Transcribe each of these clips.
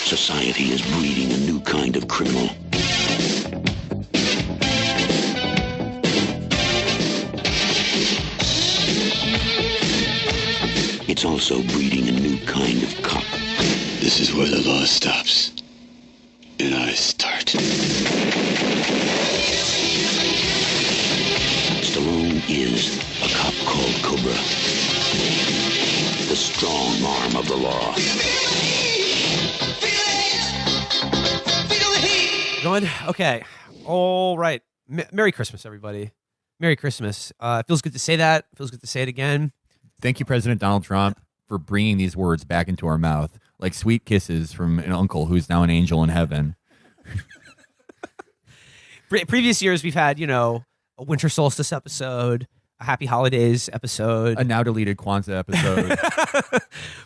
Society is breeding a new kind of criminal. It's also breeding a new kind of cop. This is where the law stops, and I start. Stallone is a cop called Cobra. The strong arm of the law. Going? Okay. All right. Merry Christmas, everybody. Merry Christmas. Feels good to say that. Feels good to say it again. Thank you, President Donald Trump, for bringing these words back into our mouth, like sweet kisses from an uncle who's now an angel in heaven. Previous years, we've had, a winter solstice episode, a happy holidays episode, a now deleted Kwanzaa episode.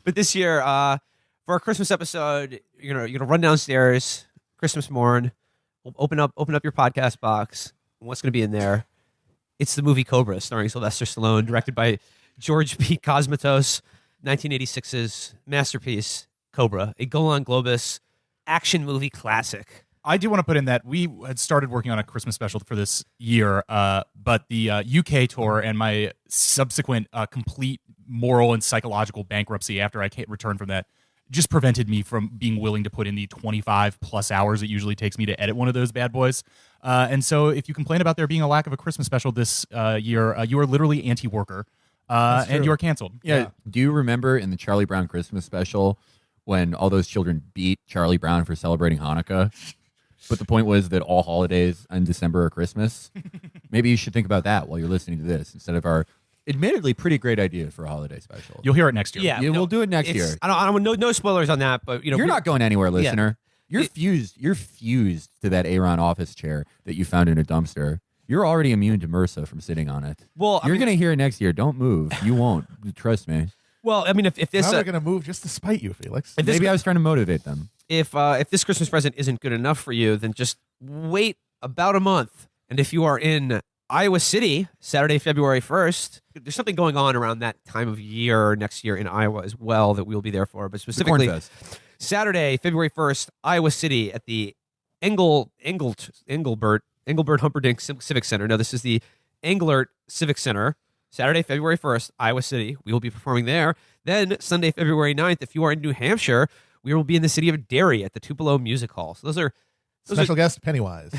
But this year, for our Christmas episode, you're gonna run downstairs, Christmas morn, open up your podcast box. And what's gonna be in there? It's the movie Cobra, starring Sylvester Stallone, directed by George P. Cosmatos, 1986's masterpiece, Cobra, a Golan Globus action movie classic. I do want to put in that we had started working on a Christmas special for this year, but the UK tour and my subsequent complete moral and psychological bankruptcy after I returned from that just prevented me from being willing to put in the 25 plus hours it usually takes me to edit one of those bad boys. And so if you complain about there being a lack of a Christmas special this year, you are literally anti-worker. And you are canceled. Yeah. Do you remember in the Charlie Brown Christmas special when all those children beat Charlie Brown for celebrating Hanukkah? But the point was that all holidays in December are Christmas. Maybe you should think about that while you're listening to this instead of our admittedly pretty great idea for a holiday special. You'll hear it next year. Yeah, we'll do it next year. I don't no spoilers on that, but you're not going anywhere, listener. You're fused to that Aaron office chair that you found in a dumpster. You're already immune to MRSA from sitting on it. Well, you're going to hear it next year. Don't move. You won't. Trust me. Well, I mean, if this now they're going to move just to spite you, Felix. Maybe I was trying to motivate them. If this Christmas present isn't good enough for you, then just wait about a month. And if you are in Iowa City, Saturday, February 1st, there's something going on around that time of year next year in Iowa as well that we'll be there for. But specifically, Saturday, February 1st, Iowa City at the Engelbert Humperdinck Civic Center. No, this is the Englert Civic Center. Saturday, February 1st, Iowa City. We will be performing there. Then Sunday, February 9th, if you are in New Hampshire, we will be in the city of Derry at the Tupelo Music Hall. So those are special guest Pennywise.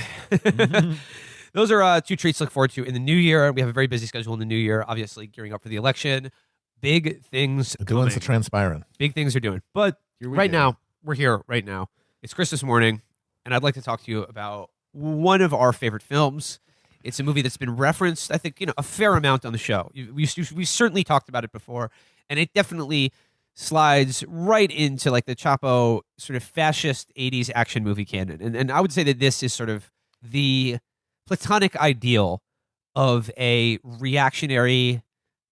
Those are two treats to look forward to in the new year. We have a very busy schedule in the new year, obviously gearing up for the election. Big things doing the transpiring. Big things are doing. But now, we're here right now. It's Christmas morning, and I'd like to talk to you about one of our favorite films. It's a movie that's been referenced, I think, a fair amount on the show. We certainly talked about it before, and it definitely slides right into like the Chapo sort of fascist 80s action movie canon. And I would say that this is sort of the platonic ideal of a reactionary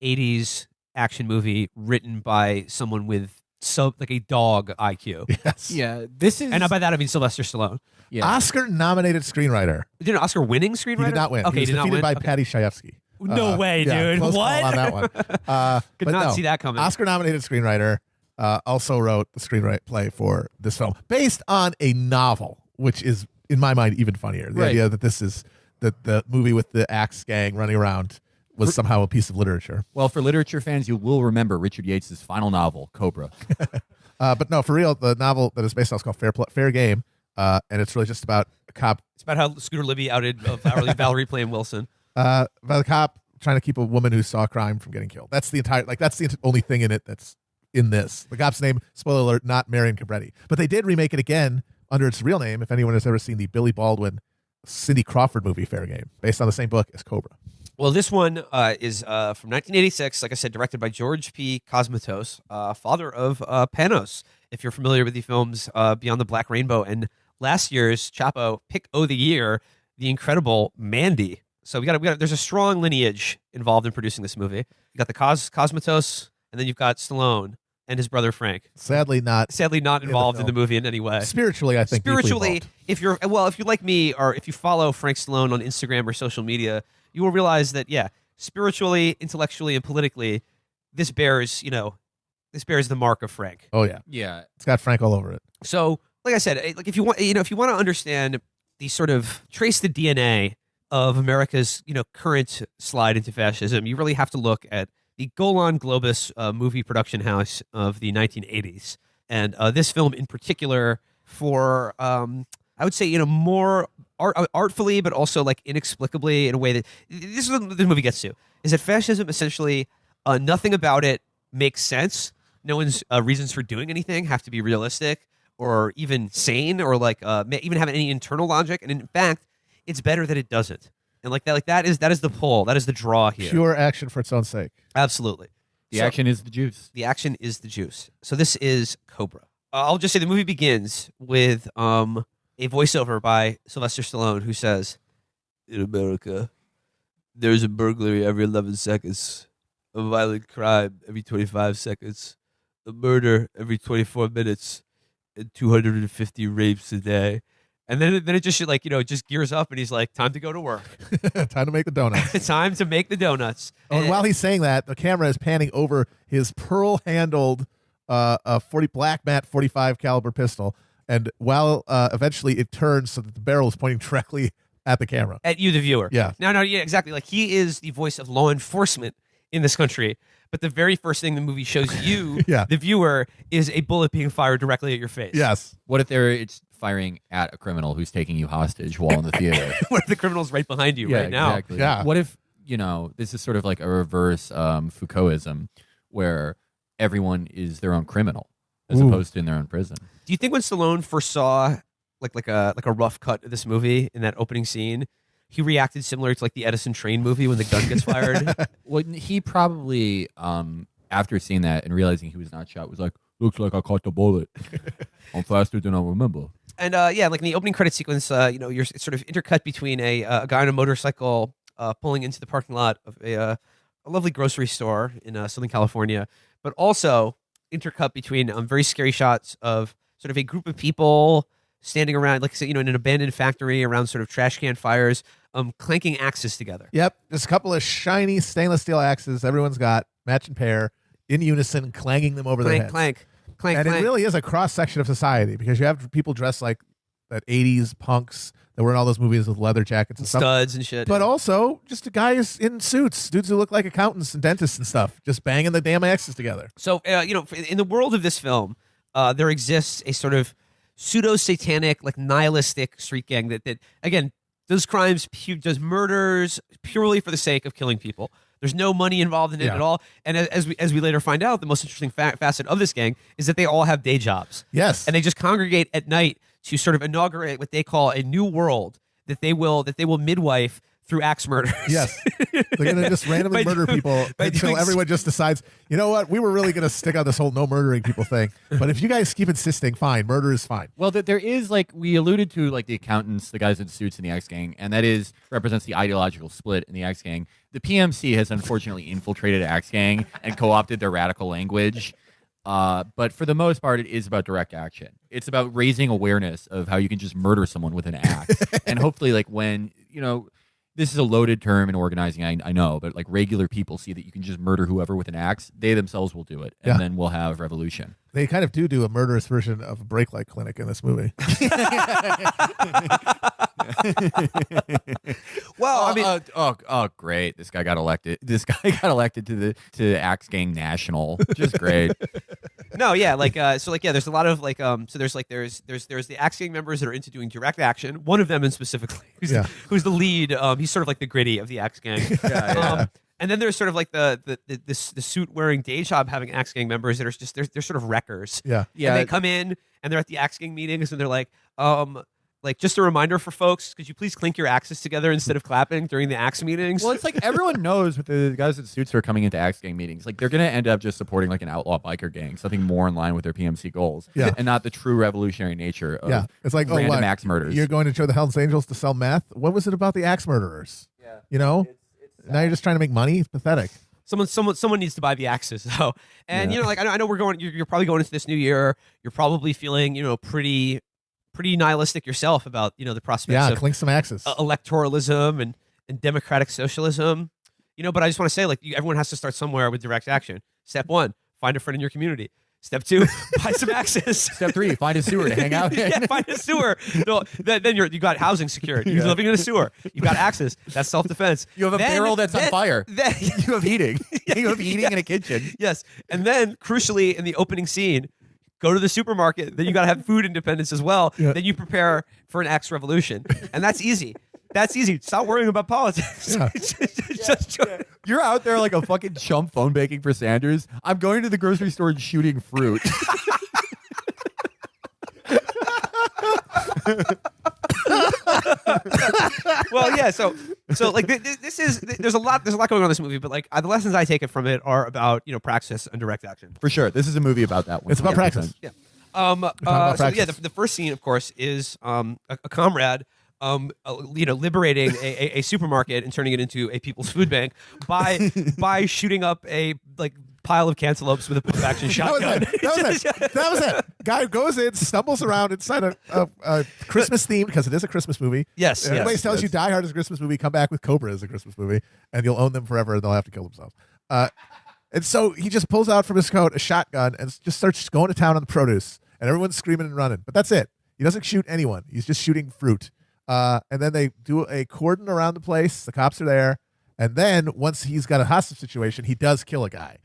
80s action movie written by someone with like a dog IQ. Yes. Yeah. This is, and by that I mean Sylvester Stallone. Yeah. Oscar-nominated screenwriter. Did an Oscar-winning screenwriter? He did not win. Okay, he was defeated by Patty Chayefsky. No way, dude. Close What? call on that one. Could not see that coming. Oscar-nominated screenwriter. Also wrote the screenplay for this film, based on a novel, which is, in my mind, even funnier. The idea that this is the movie with the axe gang running around was somehow a piece of literature. Well, for literature fans, you will remember Richard Yates' final novel, Cobra. But no, for real, the novel that is based on is called Fair Game, and it's really just about a cop. It's about how Scooter Libby outed Valerie playing Wilson. About a cop trying to keep a woman who saw a crime from getting killed. That's the entire, that's the only thing in it that's in this. The cop's name, spoiler alert, not Marion Cabretti. But they did remake it again under its real name, if anyone has ever seen the Billy Baldwin, Cindy Crawford movie Fair Game, based on the same book as Cobra. Well, this one is from 1986, like I said, directed by George P. Cosmatos, father of Panos, if you're familiar with the films Beyond the Black Rainbow, and last year's Chapo Pick O' the Year, the incredible Mandy. So we got there's a strong lineage involved in producing this movie. You got the Cosmatos, and then you've got Stallone and his brother Frank. Sadly not involved in the movie in any way. Spiritually, I think. Spiritually, if you're like me, or if you follow Frank Stallone on Instagram or social media, you will realize that spiritually, intellectually, and politically, this bears the mark of Frank. Oh yeah, yeah. It's got Frank all over it. So like I said, like if you want, if you want to understand the sort of trace the DNA of America's, current slide into fascism, you really have to look at the Golan Globus movie production house of the 1980s, and this film in particular, for I would say, more artfully, but also like inexplicably, in a way that this is what the movie gets to, is that fascism essentially, nothing about it makes sense. No one's reasons for doing anything have to be realistic or even sane, or like even have any internal logic. And in fact, it's better that it doesn't. And that is the pull. That is the draw here. Pure action for its own sake. Absolutely. The action is the juice. The action is the juice. So this is Cobra. I'll just say the movie begins with a voiceover by Sylvester Stallone, who says, "In America, there's a burglary every 11 seconds, a violent crime every 25 seconds, a murder every 24 minutes, and 250 rapes a day." And then it just just gears up, and he's like, "Time to go to work. Time to make the donuts." Time to make the donuts." And while he's saying that, the camera is panning over his pearl-handled black matte 45 caliber pistol, and while eventually it turns so that the barrel is pointing directly at the camera. At you, the viewer. Yeah. No, yeah, exactly. Like, he is the voice of law enforcement in this country. But the very first thing the movie shows you, Yeah. the viewer, is a bullet being fired directly at your face. Yes. What if it's firing at a criminal who's taking you hostage while in the theater? What if the criminal's right behind you right now? Exactly. Yeah. What if, this is sort of like a reverse Foucaultism, where everyone is their own criminal as Ooh. opposed to in their own prison? Do you think when Stallone first saw like a rough cut of this movie in that opening scene, he reacted similar to like the Edison train movie when the gun gets fired? Well, he probably, after seeing that and realizing he was not shot, was like, "Looks like I caught the bullet. I'm faster than I remember." And like in the opening credit sequence, you're sort of intercut between a guy on a motorcycle pulling into the parking lot of a lovely grocery store in Southern California, but also intercut between very scary shots of sort of a group of people standing around, like, in an abandoned factory around sort of trash can fires, clanking axes together. Yep. There's a couple of shiny stainless steel axes everyone's got, matching pair, in unison, clanging them over their Clank, heads. clank, clank, And clank. it really is a cross section of society, because you have people dressed like that 80s punks that were in all those movies with leather jackets and stuff. Studs and shit. But also just the guys in suits, dudes who look like accountants and dentists and stuff, just banging the damn axes together. So, in the world of this film, there exists a sort of pseudo-satanic, like nihilistic street gang that again, does crimes, does murders purely for the sake of killing people. There's no money involved in it Yeah. at all. And as we later find out, the most interesting facet of this gang is that they all have day jobs. Yes. And they just congregate at night to sort of inaugurate what they call a new world that they will midwife through axe murders. Yes. They're going to just randomly By murder doing- people by until doing- everyone just decides, you know what, we were really going to stick on this whole no murdering people thing. But if you guys keep insisting, fine, murder is fine. Well, there is, like, we alluded to, like, the accountants, the guys in suits in the X Gang, and that represents the ideological split in the X Gang. The PMC has unfortunately infiltrated X Gang and co-opted their radical language. But for the most part, it is about direct action. It's about raising awareness of how you can just murder someone with an axe. And hopefully, like, when, this is a loaded term in organizing, I know, but like regular people see that you can just murder whoever with an axe, they themselves will do it, and Yeah. then we'll have revolution. They kind of do a murderous version of a break light clinic in this movie. Well, I mean, oh, great! This guy got elected. This guy got elected to Axe Gang National. Just great. no, yeah, like there's a lot of like there's the Axe Gang members that are into doing direct action. One of them, in specifically, who's the lead. He's sort of like the gritty of the Axe Gang. And then there's sort of like the suit wearing day job having Axe Gang members that are just they're sort of wreckers. Yeah. And they come in and they're at the Axe Gang meetings and they're like, just a reminder for folks, could you please clink your axes together instead of clapping during the axe meetings? Well, it's like everyone knows with the guys in suits who are coming into Axe Gang meetings, like they're going to end up just supporting like an outlaw biker gang, something more in line with their PMC goals, and not the true revolutionary nature of It's like, random axe murders. You're going to show the Hells Angels to sell meth? What was it about the axe murderers? Yeah. Now you're just trying to make money? It's pathetic. Someone needs to buy the axes, though. And I know we're going. You're probably going into this new year. You're probably feeling pretty nihilistic yourself about the prospects of clink some axes. Electoralism and democratic socialism. But I just want to say, like, everyone has to start somewhere with direct action. Step 1, find a friend in your community. Step 2, buy some access. Step 3, find a sewer to hang out in. Yeah, find a sewer. No, then you got housing secured. You're living in a sewer. You got access. That's self-defense. You have a barrel that's on fire. Then, You have heating. You have heating in a kitchen. yes. And then, crucially, in the opening scene, go to the supermarket. Then you got to have food independence as well. Yeah. Then you prepare for an axe revolution. And that's easy. That's easy. Stop worrying about politics. Yeah. Just You're out there like a fucking chump phone banking for Sanders. I'm going to the grocery store and shooting fruit. well, yeah. So like this is there's a lot going on in this movie, but like the lessons I take it from it are about praxis and direct action. For sure. This is a movie about that one. It's about praxis. Yeah. about So yeah, praxis. the first scene, of course, is a comrade. Liberating a supermarket and turning it into a people's food bank by shooting up a pile of cantaloupes with a pump action shotgun. That was it. Guy goes in, stumbles around inside a Christmas themed, because it is a Christmas movie. Yes, Everybody yes, tells you Die Hard is a Christmas movie. Come back with Cobra is a Christmas movie, and you'll own them forever, and they'll have to kill themselves. And so he just pulls out from his coat a shotgun and just starts going to town on the produce, and everyone's screaming and running. But that's it. He doesn't shoot anyone. He's just shooting fruit. And then they do a cordon around the place. The cops are there. And then once he's got a hostage situation, he does kill a guy.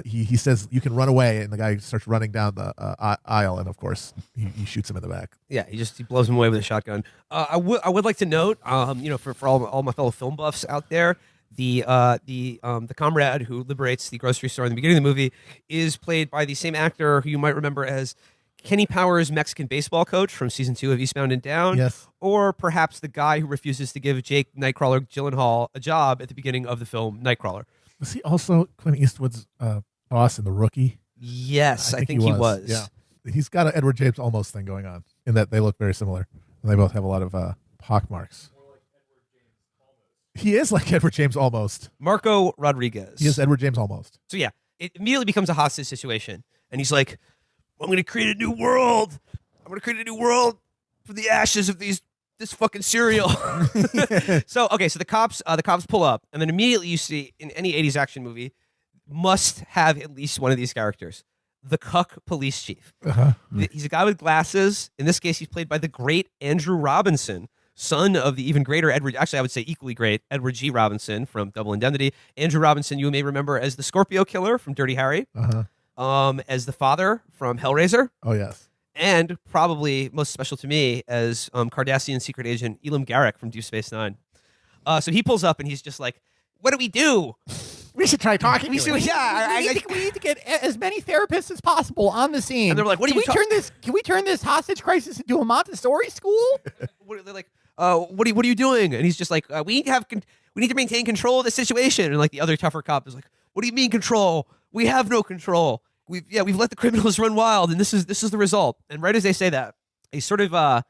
He says, you can run away. And the guy starts running down the aisle. And, of course, he shoots him in the back. Yeah, he blows him away with a shotgun. I would like to note, for all my fellow film buffs out there, the comrade who liberates the grocery store in the beginning of the movie is played by the same actor who you might remember as Kenny Powers' Mexican baseball coach from season 2 of Eastbound and Down. Yes. Or perhaps the guy who refuses to give Jake Nightcrawler Gyllenhaal a job at the beginning of the film Nightcrawler. Was he also Clint Eastwood's boss in The Rookie? Yes, I think he was. Yeah. He's got an Edward James Olmos thing going on in that they look very similar. And they both have a lot of pock marks. He is like Edward James almost. Marco Rodriguez. He is Edward James almost. So yeah, it immediately becomes a hostage situation. And he's like, I'm going to create a new world. I'm going to create a new world for the ashes of this fucking cereal. So the cops pull up, and then immediately you see in any 80s action movie must have at least one of these characters. The cuck police chief. He's a guy with glasses. In this case, he's played by the great Andrew Robinson, son of the even greater Edward, actually I would say equally great, Edward G. Robinson from Double Indemnity. Andrew Robinson you may remember as the Scorpio Killer from Dirty Harry. As the father from Hellraiser. Oh, yes. And probably most special to me as Cardassian secret agent Elam Garak from Deep Space Nine. So he pulls up and he's just like, what do we do? We should try talking. We need to get as many therapists as possible on the scene. And they're like, Can we turn this hostage crisis into a Montessori school? They're like, what are you doing? And he's just like, we need to maintain control of the situation. And like the other tougher cop is like, what do you mean control? We have no control. We've let the criminals run wild, and this is the result. And right as they say that, a sort of the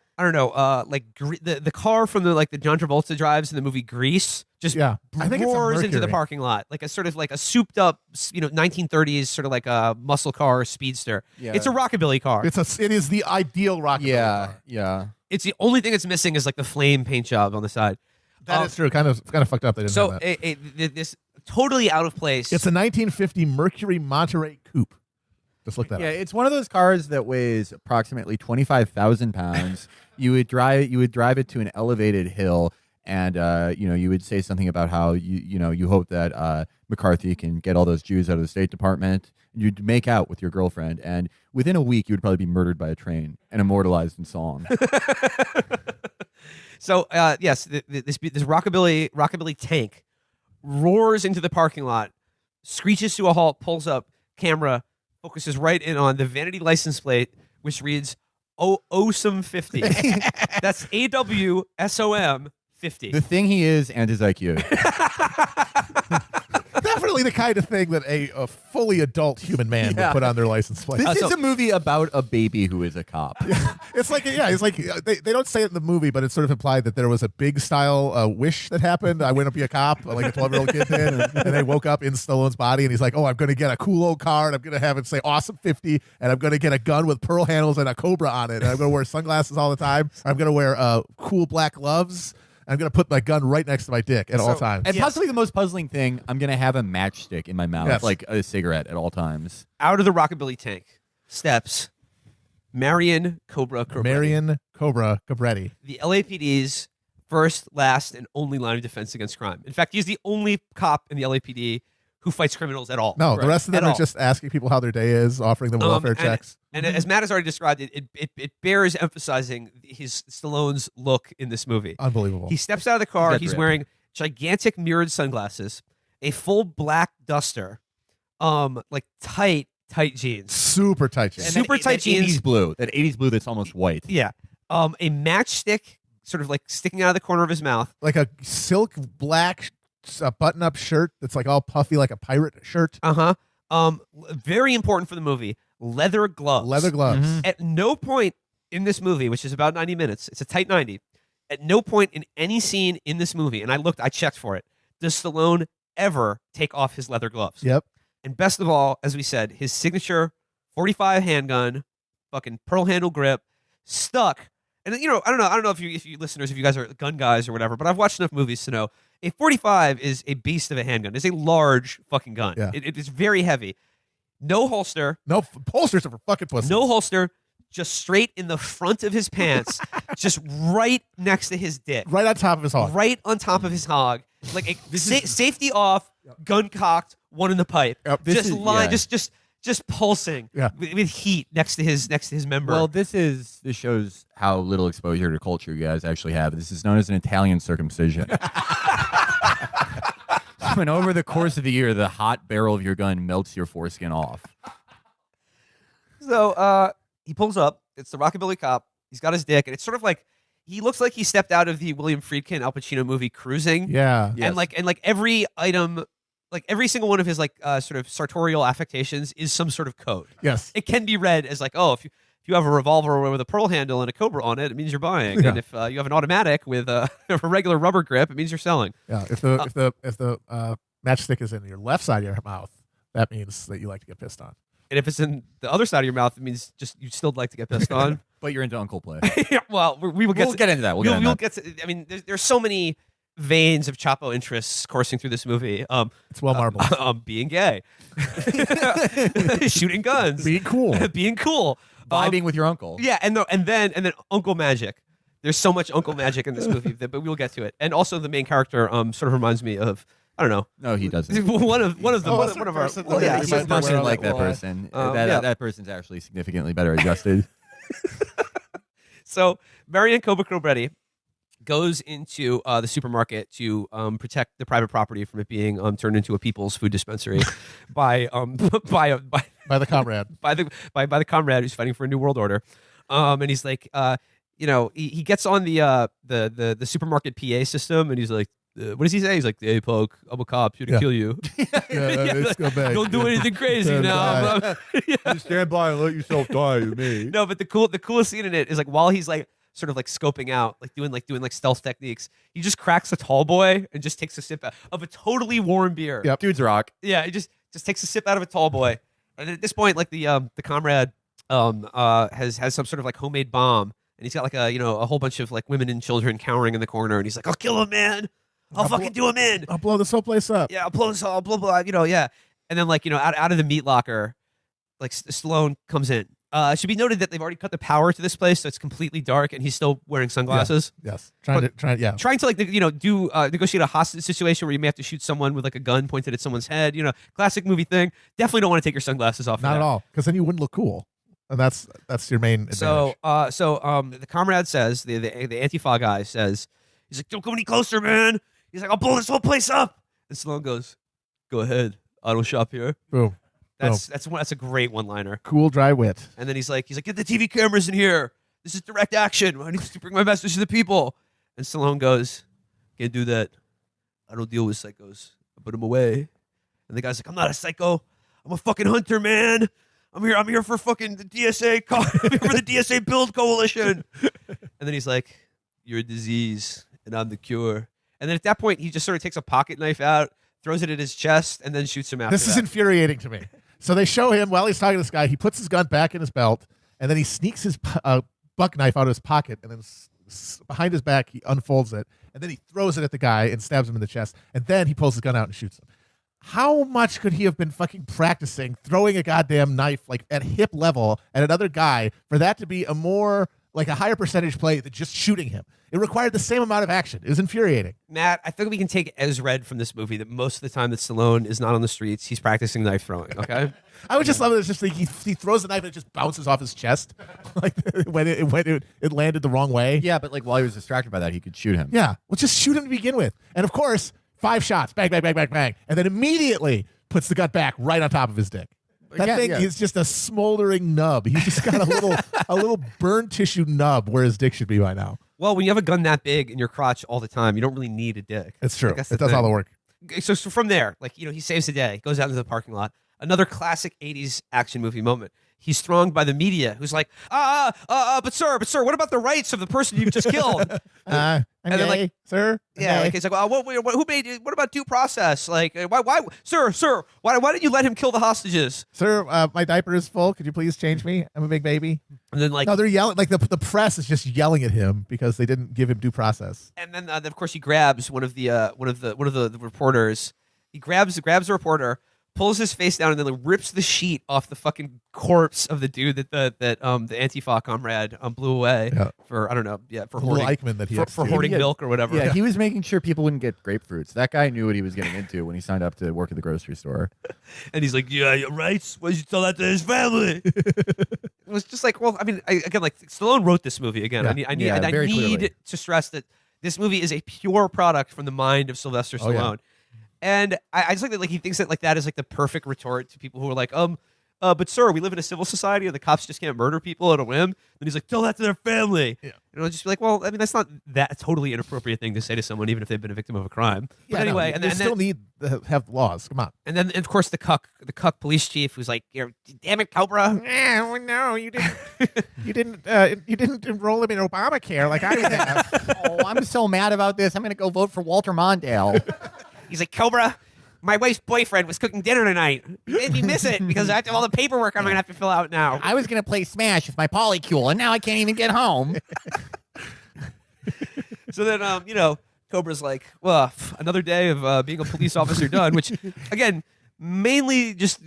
car from the John Travolta drives in the movie Grease just I think it's a roars into the Mercury. parking lot like a sort of like a souped up 1930s sort of like a muscle car speedster. Yeah. It's a rockabilly car. It is the ideal rock. Yeah. It's the only thing that's missing is like the flame paint job on the side. That is true. Kind of fucked up. They didn't have that. This totally out of place. It's a 1950 Mercury Monterey Coupe. Just look that Yeah, up. it's one of those cars that weighs approximately 25,000 pounds. You would drive it to an elevated hill, and you would say something about how you hope that McCarthy can get all those Jews out of the State Department. You'd make out with your girlfriend, and within a week, you would probably be murdered by a train and immortalized in song. So yes, this rockabilly tank roars into the parking lot, screeches to a halt, pulls up, camera focuses right in on the vanity license plate, which reads "Awesome 50." That's AWSOM 50. The thing he is and his IQ. Definitely the kind of thing that a fully adult human man would put on their license plate. This is a movie about a baby who is a cop. It's like they don't say it in the movie, but it's sort of implied that there was a big style wish that happened. I want to be a cop, like a 12-year-old kid did, and they woke up in Stallone's body, and he's like, "Oh, I'm going to get a cool old car, and I'm going to have it say Awesome 50, and I'm going to get a gun with pearl handles and a cobra on it, and I'm going to wear sunglasses all the time. I'm going to wear cool black gloves." I'm going to put my gun right next to my dick at all times. And possibly the most puzzling thing, I'm going to have a matchstick in my mouth, Yes. like a cigarette at all times. Out of the rockabilly tank steps Marion Cobra Cabretti, Marion Cobra Cabretti. the LAPD's first, last, and only line of defense against crime. In fact, he's the only cop in the LAPD who fights criminals at all. No, the rest of them At are all. just asking people how their day is, offering them welfare checks. And as Matt has already described, it bears emphasizing his Stallone's look in this movie. Unbelievable. He steps out of the car. He's got He's drip. wearing gigantic mirrored sunglasses, a full black duster, like tight jeans. Super tight jeans. And super tight that jeans. 80s blue. That 80s blue that's almost white. Yeah. A matchstick sort of like sticking out of the corner of his mouth. Like a silk black button-up shirt that's like all puffy like a pirate shirt. Very important for the movie. Leather gloves. Leather gloves. Mm-hmm. At no point in this movie, which is about 90 minutes, it's a tight 90. At no point in any scene in this movie, and I checked for it, does Stallone ever take off his leather gloves. Yep. And best of all, as we said, his signature 45 handgun, fucking pearl handle grip, stuck. And I don't know if you listeners, if you guys are gun guys or whatever, but I've watched enough movies to know a 45 is a beast of a handgun. It's a large fucking gun. Yeah. It is very heavy. No holster. No holsters are for fucking pussies. No holster. Just straight in the front of his pants, just right next to his dick. Right on top of his hog. Right on top of his hog. Like safety off, gun cocked, one in the pipe. Yep. Just pulsing with heat next to his member. Well, this shows how little exposure to culture you guys actually have. This is known as an Italian circumcision. When over the course of the year, the hot barrel of your gun melts your foreskin off. So he pulls up. It's the rockabilly cop. He's got his dick, and it's sort of like he looks like he stepped out of the William Friedkin Al Pacino movie Cruising. Yeah. Yes. And like every item, like every single one of his sort of sartorial affectations is some sort of code. Yes. It can be read as like, oh, if you have a revolver with a pearl handle and a cobra on it, it means you're buying. Yeah. And if you have an automatic with a regular rubber grip, it means you're selling. Yeah. If the matchstick is in your left side of your mouth, that means that you like to get pissed on. And if it's in the other side of your mouth, it means just you still like to get pissed on. But you're into uncle play. Well, we will We'll get into that. We'll get to. I mean, there's so many veins of Chapo interests coursing through this movie. It's well marbled. Being gay, shooting guns, Being cool. being cool, Vibing with your uncle. yeah, and then Uncle Magic. There's so much Uncle Magic in this movie, but we'll get to it. And also, the main character sort of reminds me of, I don't know, No, he doesn't. one of Oh, that's one of a our. person Well, that yeah, we he's might a He's be a aware person of like that well, person. yeah. That person's actually significantly better adjusted. So Marion Cobra Cabretti goes into the supermarket to protect the private property from it being turned into a people's food dispensary by By the comrade. by the comrade who's fighting for a new world order. And he's like, he gets on the supermarket PA system, and he's like, what does he say? He's like, "Hey, punk, I'm a cop, here to Yeah. kill you. Let's go back. Don't do anything crazy Stand now." by. Yeah. Stand by and let yourself die to me. No, but the coolest scene in it is like while he's like sort of like scoping out, doing stealth techniques, he just cracks a tall boy and just takes a sip of a totally warm beer. Yep. Dudes rock. Yeah, he just takes a sip out of a tall boy, and at this point, like the comrade has some sort of like homemade bomb, and he's got like a whole bunch of like women and children cowering in the corner, and he's like, "I'll kill him, man. I'll fucking do him in. I'll blow this whole place up. Yeah, I'll blow this all, blah blah, yeah." And then out of the meat locker, like Stallone comes in. It should be noted that they've already cut the power to this place, so it's completely dark, and he's still wearing sunglasses. Yes. Trying to Do negotiate a hostage situation where you may have to shoot someone with like a gun pointed at someone's head. Classic movie thing. Definitely don't want to take your sunglasses off. Not at all, because then you wouldn't look cool, and that's your main advantage. So the comrade says, the Antifa guy says, he's like, "Don't go any closer, man." He's like, "I'll blow this whole place up." And Stallone goes, "Go ahead, auto shop here." Boom. That's a great one-liner. Cool, dry wit. And then he's like, "Get the TV cameras in here. This is direct action. I need to bring my message to the people." And Stallone goes, "Can't do that. I don't deal with psychos. I put them away." And the guy's like, "I'm not a psycho. I'm a fucking hunter, man. I'm here for fucking the DSA. I'm here for the DSA Build Coalition." And then he's like, "You're a disease, and I'm the cure." And then at that point, he just sort of takes a pocket knife out, throws it at his chest, and then shoots him after This is that. infuriating to me. So they show him while he's talking to this guy. He puts his gun back in his belt, and then he sneaks his buck knife out of his pocket, and then behind his back he unfolds it, and then he throws it at the guy and stabs him in the chest, and then he pulls his gun out and shoots him. How much could he have been fucking practicing throwing a goddamn knife like at hip level at another guy for that to be a more like a higher percentage play than just shooting him? It required the same amount of action. It was infuriating. Matt, I think we can take as read from this movie that most of the time that Stallone is not on the streets, he's practicing knife throwing. Okay. I would just love it. It's just like he throws the knife and it just bounces off his chest, like when it landed the wrong way. Yeah, but like while he was distracted by that, he could shoot him. Yeah, well, just shoot him to begin with, and of course, 5 shots, bang, bang, bang, bang, bang, and then immediately puts the gut back right on top of his dick. That thing is just a smoldering nub. He's just got a little burn tissue nub where his dick should be by now. Well, when you have a gun that big in your crotch all the time, you don't really need a dick. It's true. Like, It does all the work. So from there, like, he saves the day, goes out into the parking lot. Another classic 80s action movie moment. He's thronged by the media who's like, but sir, what about the rights of the person you've just killed? And then like, sir? Yeah, like, he's like, who made it? What about due process? Like, why, sir, why didn't you let him kill the hostages? Sir, my diaper is full. Could you please change me? I'm a big baby. And then like, no, they're yelling. Like the press is just yelling at him because they didn't give him due process. And then of course he grabs one of the reporters. He grabs the reporter, pulls his face down, and then like, rips the sheet off the fucking corpse of the dude that the Antifa comrade blew away for, I don't know, for hoarding Eichmann that he for hoarding milk or whatever. Yeah, he was making sure people wouldn't get grapefruits. That guy knew what he was getting into when he signed up to work at the grocery store. And he's like, yeah, you're right. Why did you tell that to his family? It was just like, well, I mean, again, like Stallone wrote this movie again. Yeah. I need to stress that this movie is a pure product from the mind of Sylvester Stallone. Yeah. And I just like that, like he thinks that like that is like the perfect retort to people who are like, but sir, we live in a civil society and the cops just can't murder people at a whim. And he's like, tell that to their family. Yeah. And I'll just be like, well, I mean, that's not that totally inappropriate thing to say to someone, even if they've been a victim of a crime. But anyway, and they still need to have laws. Come on. And then of course the cuck police chief who's like, damn it, Cobra. Yeah, no, you didn't. you didn't enroll him in Obamacare like I would have. Oh, I'm so mad about this. I'm going to go vote for Walter Mondale. He's like, Cobra, my wife's boyfriend was cooking dinner tonight. You made me miss it because I have all the paperwork I'm going to have to fill out now. I was going to play Smash with my polycule, and now I can't even get home. So then, Cobra's like, well, another day of being a police officer done, which, again, mainly just,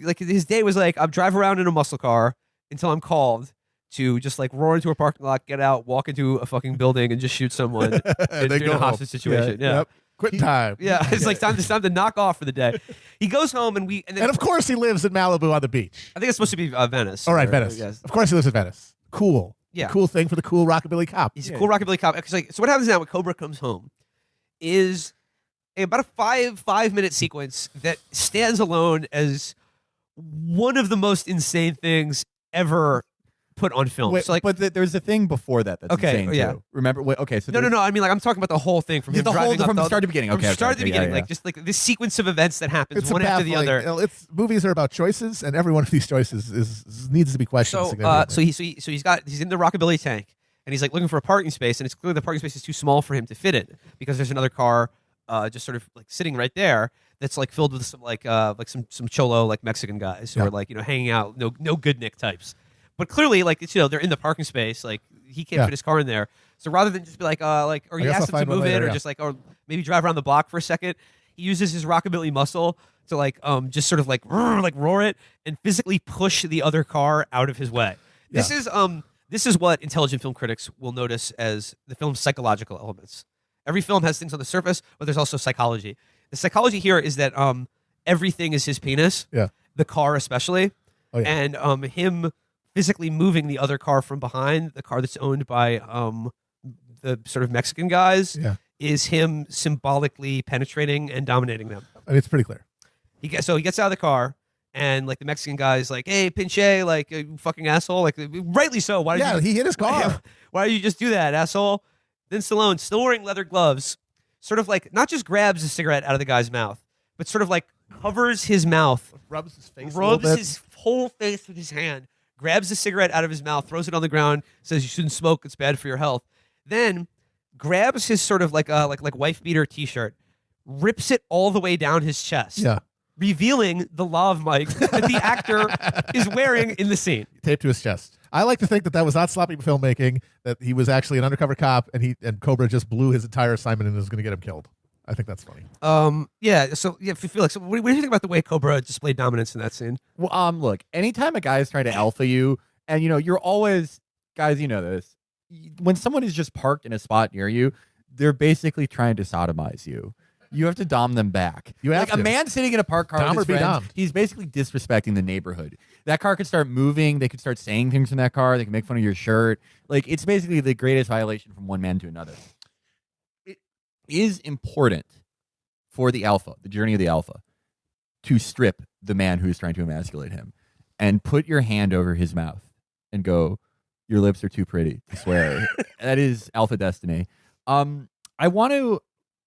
like, his day was like, I'm driving around in a muscle car until I'm called to just, like, roar into a parking lot, get out, walk into a fucking building, and just shoot someone in a hostage situation. Yeah. Yep. Quit time. Yeah, it's like time to knock off for the day. He goes home and then of course he lives in Malibu on the beach. I think it's supposed to be Venice. All right, Venice. Yes. Of course he lives in Venice. Cool. Yeah. Cool thing for the cool rockabilly cop. He's a cool rockabilly cop. So what happens now when Cobra comes home is about a 5-minute sequence that stands alone as one of the most insane things ever put on film. Wait, so like, but there's a thing before that that's insane too. Remember? Okay, so no. I mean, like, I'm talking about the whole thing from him driving up from the start to beginning. From Okay, start to the beginning, like just like this sequence of events that happens It's one after the other. Movies are about choices, and every one of these choices needs to be questioned. So he's in the rockabilly tank, and he's like looking for a parking space, and it's clear the parking space is too small for him to fit in because there's another car just sort of like sitting right there that's like filled with some some cholo like Mexican guys who are like hanging out, no good Nick types. But clearly, like, it's, they're in the parking space. Like, he can't fit his car in there. So rather than just be like, or he asks him to move it, or just like, or maybe drive around the block for a second, he uses his rockabilly muscle to like, just sort of like roar it and physically push the other car out of his way. Yeah. This is what intelligent film critics will notice as the film's psychological elements. Every film has things on the surface, but there's also psychology. The psychology here is that everything is his penis. Yeah. The car especially, and him physically moving the other car from behind, the car that's owned by the sort of Mexican guys, is him symbolically penetrating and dominating them. I mean, it's pretty clear. He gets out of the car, and like the Mexican guy's like, "Hey, pinche, like you fucking asshole!" Like, rightly so. Why did he hit his car? Why did you just do that, asshole? Then Stallone, still wearing leather gloves, sort of like not just grabs a cigarette out of the guy's mouth, but sort of like covers his mouth, rubs his face, his whole face with his hand. Grabs the cigarette out of his mouth, throws it on the ground, says you shouldn't smoke, it's bad for your health. Then grabs his sort of like wife beater t-shirt, rips it all the way down his chest, revealing the lav mic that the actor is wearing in the scene. Taped to his chest. I like to think that was not sloppy filmmaking, that he was actually an undercover cop, and Cobra just blew his entire assignment and was going to get him killed. I think that's funny. Felix, what do you think about the way Cobra displayed dominance in that scene? Well, look, anytime a guy is trying to alpha you, and you're always, guys, you know this. When someone is just parked in a spot near you, they're basically trying to sodomize you. You have to dom them back. You have like to. A man sitting in a parked car Dom with or his be friends, dommed. he's basically disrespecting the neighborhood. That car could start moving. They could start saying things in that car. They can make fun of your shirt. Like, it's basically the greatest violation from one man to another. It is important for the alpha, the journey of the alpha, to strip the man who is trying to emasculate him and put your hand over his mouth and go, your lips are too pretty to swear. That is alpha destiny.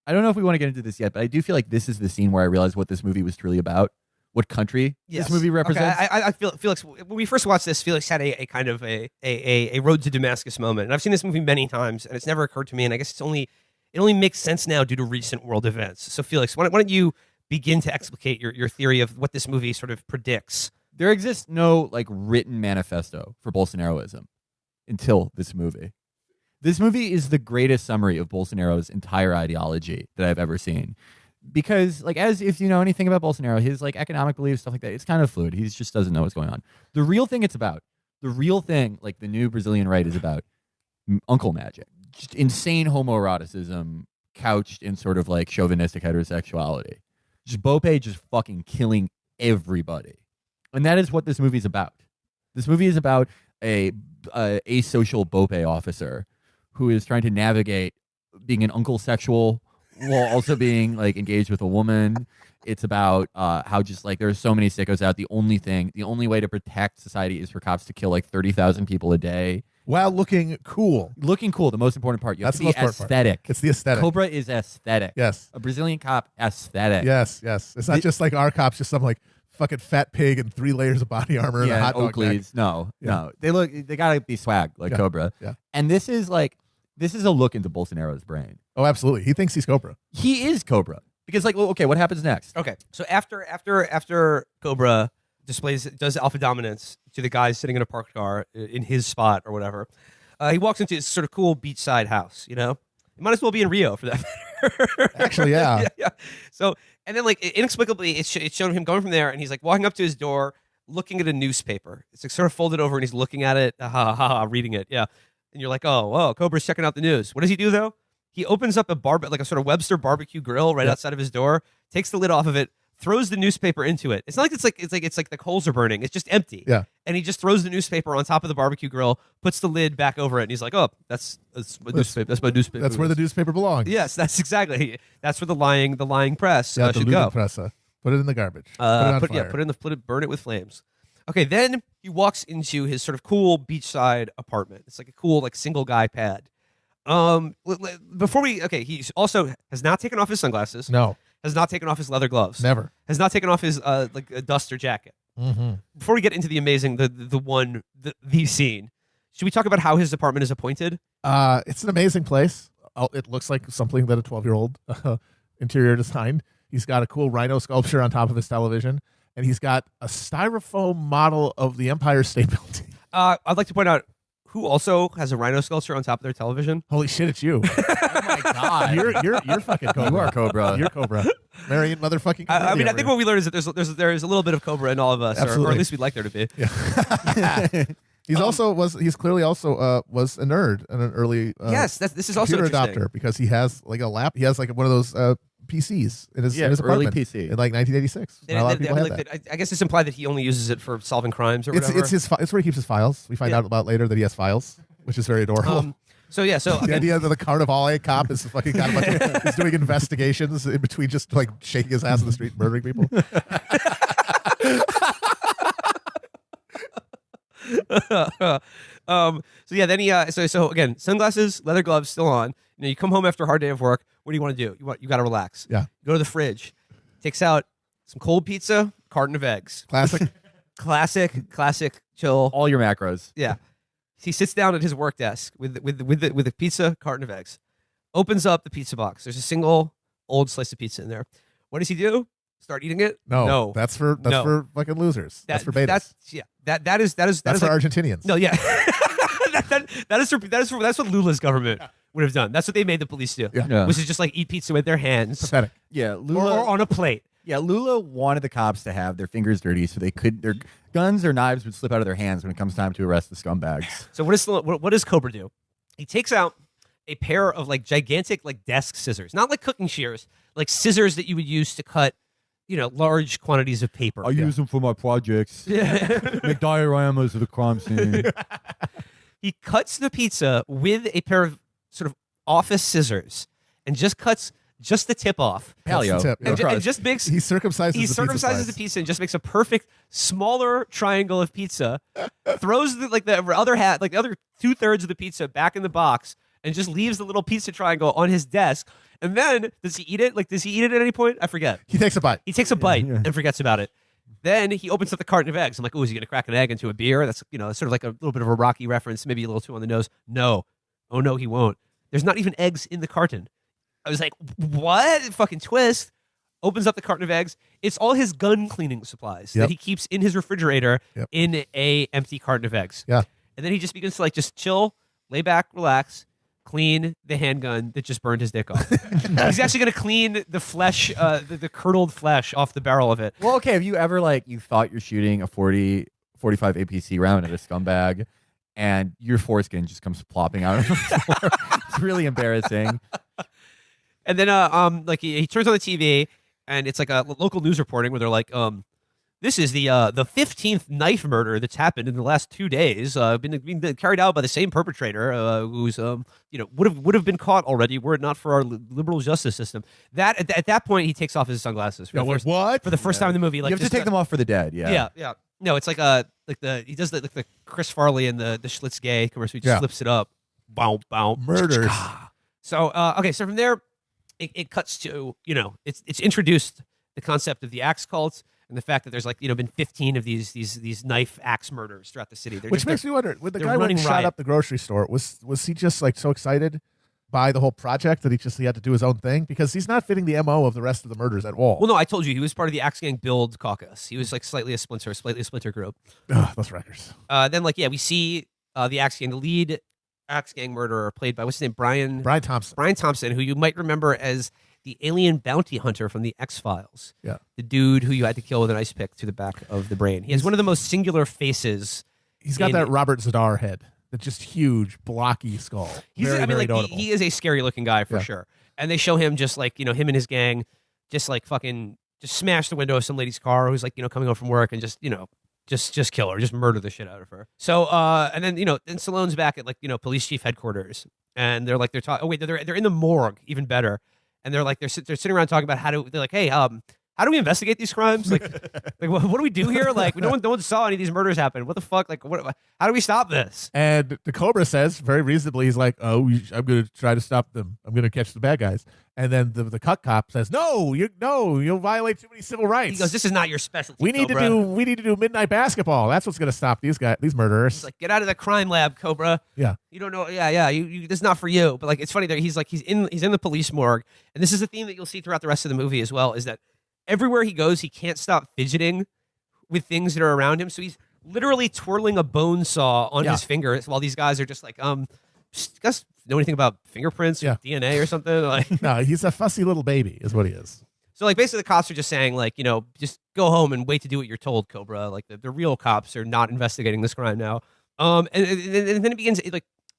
I don't know if we want to get into this yet, but I do feel like this is the scene where I realized what this movie was truly about, what country this movie represents. Okay. I feel Felix, when we first watched this, Felix had a kind of a road to Damascus moment, and I've seen this movie many times, and it's never occurred to me, and I guess it only makes sense now due to recent world events. So, Felix, why don't you begin to explicate your theory of what this movie sort of predicts? There exists no written manifesto for Bolsonaroism until this movie. This movie is the greatest summary of Bolsonaro's entire ideology that I've ever seen. Because, as if you know anything about Bolsonaro, his economic beliefs, stuff like that, it's kind of fluid. He just doesn't know what's going on. The real thing the new Brazilian right is about uncle magic. Just insane homoeroticism couched in sort of chauvinistic heterosexuality. Just Bope just fucking killing everybody. And that is what this movie's about. This movie is about a asocial Bope officer who is trying to navigate being an uncle sexual while also being engaged with a woman. It's about how just there's so many sickos out. The only way to protect society is for cops to kill 30,000 people a day. While looking cool. Looking cool, the most important part. You have That's to the be most important part. aesthetic. It's the aesthetic. Cobra is aesthetic. Yes. A Brazilian cop, aesthetic. Yes. It's not just our cops, just some fucking fat pig and 3 layers of body armor and a hot dog neck. Oakleys. No. They gotta be swag Cobra. Yeah. And this is a look into Bolsonaro's brain. Oh, absolutely. He thinks he's Cobra. He is Cobra. Because okay, what happens next? Okay, so after Cobra does alpha dominance to the guy sitting in a parked car in his spot or whatever, he walks into his sort of cool beachside house. It might as well be in Rio for that matter. Actually, yeah. yeah. So and then inexplicably, it's shown him going from there, and he's walking up to his door, looking at a newspaper. It's sort of folded over, and he's looking at it, reading it. Yeah, and you're like, oh, Cobra's checking out the news. What does he do though? He opens up a sort of Webster barbecue grill right outside of his door, takes the lid off of it, throws the newspaper into it. It's not it's like the coals are burning. It's just empty. Yeah. And he just throws the newspaper on top of the barbecue grill, puts the lid back over it, and he's like, "Oh, that's my newspaper. That's my newspaper. That's where the newspaper belongs. Yes, that's exactly. That's where the lying press The should go. press. Put it in the garbage. Put it on fire. Burn it with flames. Okay, then he walks into his sort of cool beachside apartment. It's like a cool single guy pad. He also has not taken off his sunglasses. No, has not taken off his leather gloves. never. Has not taken off his a duster jacket. Mm-hmm. Before we get into the amazing the scene, should we talk about how his apartment is appointed? It's an amazing place. It looks like something that a 12-year-old interior designed. He's got a cool rhino sculpture on top of his television, and he's got a styrofoam model of the Empire State Building. I'd like to point out who also has a rhino sculpture on top of their television. Holy shit, it's you. Oh my god. You're fucking Cobra. You are Cobra. You're Cobra. Marion motherfucking I Cobra. mean, I think what we learned is that there is a little bit of Cobra in all of us, or at least we'd like there to be. Yeah. He's clearly also was a nerd and an early yes, this is also computer interesting. adopter because he has he has one of those PCs in his early apartment PC in 1986. Not a lot of people had that. I guess it's implied that he only uses it for solving crimes or whatever. It's where he keeps his files. We find out about later that he has files, which is very adorable. So the idea that the Carnivale cop is fucking got a bunch of, is doing investigations in between just shaking his ass in the street and murdering people. So again, sunglasses, leather gloves still on. You come home after a hard day of work. What do you want to do? You got to relax. Yeah. Go to the fridge. Takes out some cold pizza, carton of eggs. Classic chill. All your macros. Yeah. He sits down at his work desk with a pizza, carton of eggs. Opens up the pizza box. There's a single old slice of pizza in there. What does he do? Start eating it? No. That's for fucking losers. That's for betas. That is for Argentinians. No, yeah. That's what Lula's government would have done. That's what they made the police do. Yeah. Which is just like eat pizza with their hands. Pathetic. Yeah, Or Lula. on a plate. Yeah, Lula wanted the cops to have their fingers dirty so their guns or knives would slip out of their hands when it comes time to arrest the scumbags. So what does Cobra do? He takes out a pair of like gigantic like desk scissors, not like cooking shears, like scissors that you would use to cut, large quantities of paper. I use them for my projects. Make dioramas of the crime scene. He cuts the pizza with a pair of sort of office scissors and just cuts the tip off. Paleo. Tip, yeah. And just makes he circumcises the pizza and just makes a perfect smaller triangle of pizza. Throws the other 2/3 of the pizza back in the box and just leaves the little pizza triangle on his desk. And then does he eat it? Like, does he eat it at any point? I forget. He takes a bite. He takes a bite and forgets about it. Then he opens up the carton of eggs. I'm like, oh, is he going to crack an egg into a beer? That's sort of like a little bit of a Rocky reference, maybe a little too on the nose. No. Oh no, he won't. There's not even eggs in the carton. I was like, what? Fucking twist. Opens up the carton of eggs. It's all his gun cleaning supplies that he keeps in his refrigerator in a empty carton of eggs. Yeah. And then he just begins to like just chill, lay back, relax, clean the handgun that just burned his dick off. He's actually going to clean the flesh, the curdled flesh off the barrel of it. Well, okay, have you ever you thought you're shooting a 45 APC round at a scumbag and your foreskin just comes plopping out of the floor? It's really embarrassing. And then he turns on the TV and it's like a local news reporting where they're like, this is the 15th knife murder that's happened in the last 2 days, been carried out by the same perpetrator who's would have been caught already were it not for our liberal justice system. That at that point he takes off his sunglasses. For the first time in the movie? Like, you have to take them off for the dead. Yeah. Yeah. No, it's like he does the Chris Farley and the Schlitz gay commercial. He just flips it up. Bow, bow. Murders. So so from there, it cuts to it's introduced the concept of the axe cult. And the fact that there's been 15 of these knife axe murders throughout the city. Which makes me wonder, when the guy went and shot up the grocery store, was he just so excited by the whole project that he had to do his own thing? Because he's not fitting the MO of the rest of the murders at all. Well, no, I told you, he was part of the Axe Gang Build caucus. He was slightly a splinter group. Ugh, those records. Then we see the Axe Gang, the lead Axe Gang murderer played by, what's his name? Brian Thompson. Brian Thompson, who you might remember as the alien bounty hunter from the X-Files. Yeah. The dude who you had to kill with an ice pick to the back of the brain. He has one of the most singular faces. He's got that Robert Zadar head. That just huge, blocky skull. He is a scary looking guy for sure. And they show him just him and his gang just smash the window of some lady's car who's coming home from work and just kill her, just murder the shit out of her. So and then then Stallone's back at police chief headquarters and they're talking. Oh wait, they're in the morgue, even better. And they're sitting around talking about hey, how do we investigate these crimes? What do we do here? No one saw any of these murders happen. What the fuck? How do we stop this? And the Cobra says very reasonably, he's like, oh, I'm going to try to stop them. I'm going to catch the bad guys. And then the cut cop says, you'll violate too many civil rights. He goes, this is not your specialty. We need to do midnight basketball. That's what's going to stop these murderers. He's like, get out of the crime lab, Cobra. Yeah. You don't know. Yeah. This is not for you. But it's funny that he's in the police morgue, and this is a theme that you'll see throughout the rest of the movie as well. Is that everywhere he goes, he can't stop fidgeting with things that are around him. So he's literally twirling a bone saw on his finger while these guys are just guys know anything about fingerprints or DNA or something? No, he's a fussy little baby is what he is. So basically the cops are just saying just go home and wait to do what you're told, Cobra. The real cops are not investigating this crime now. And then it begins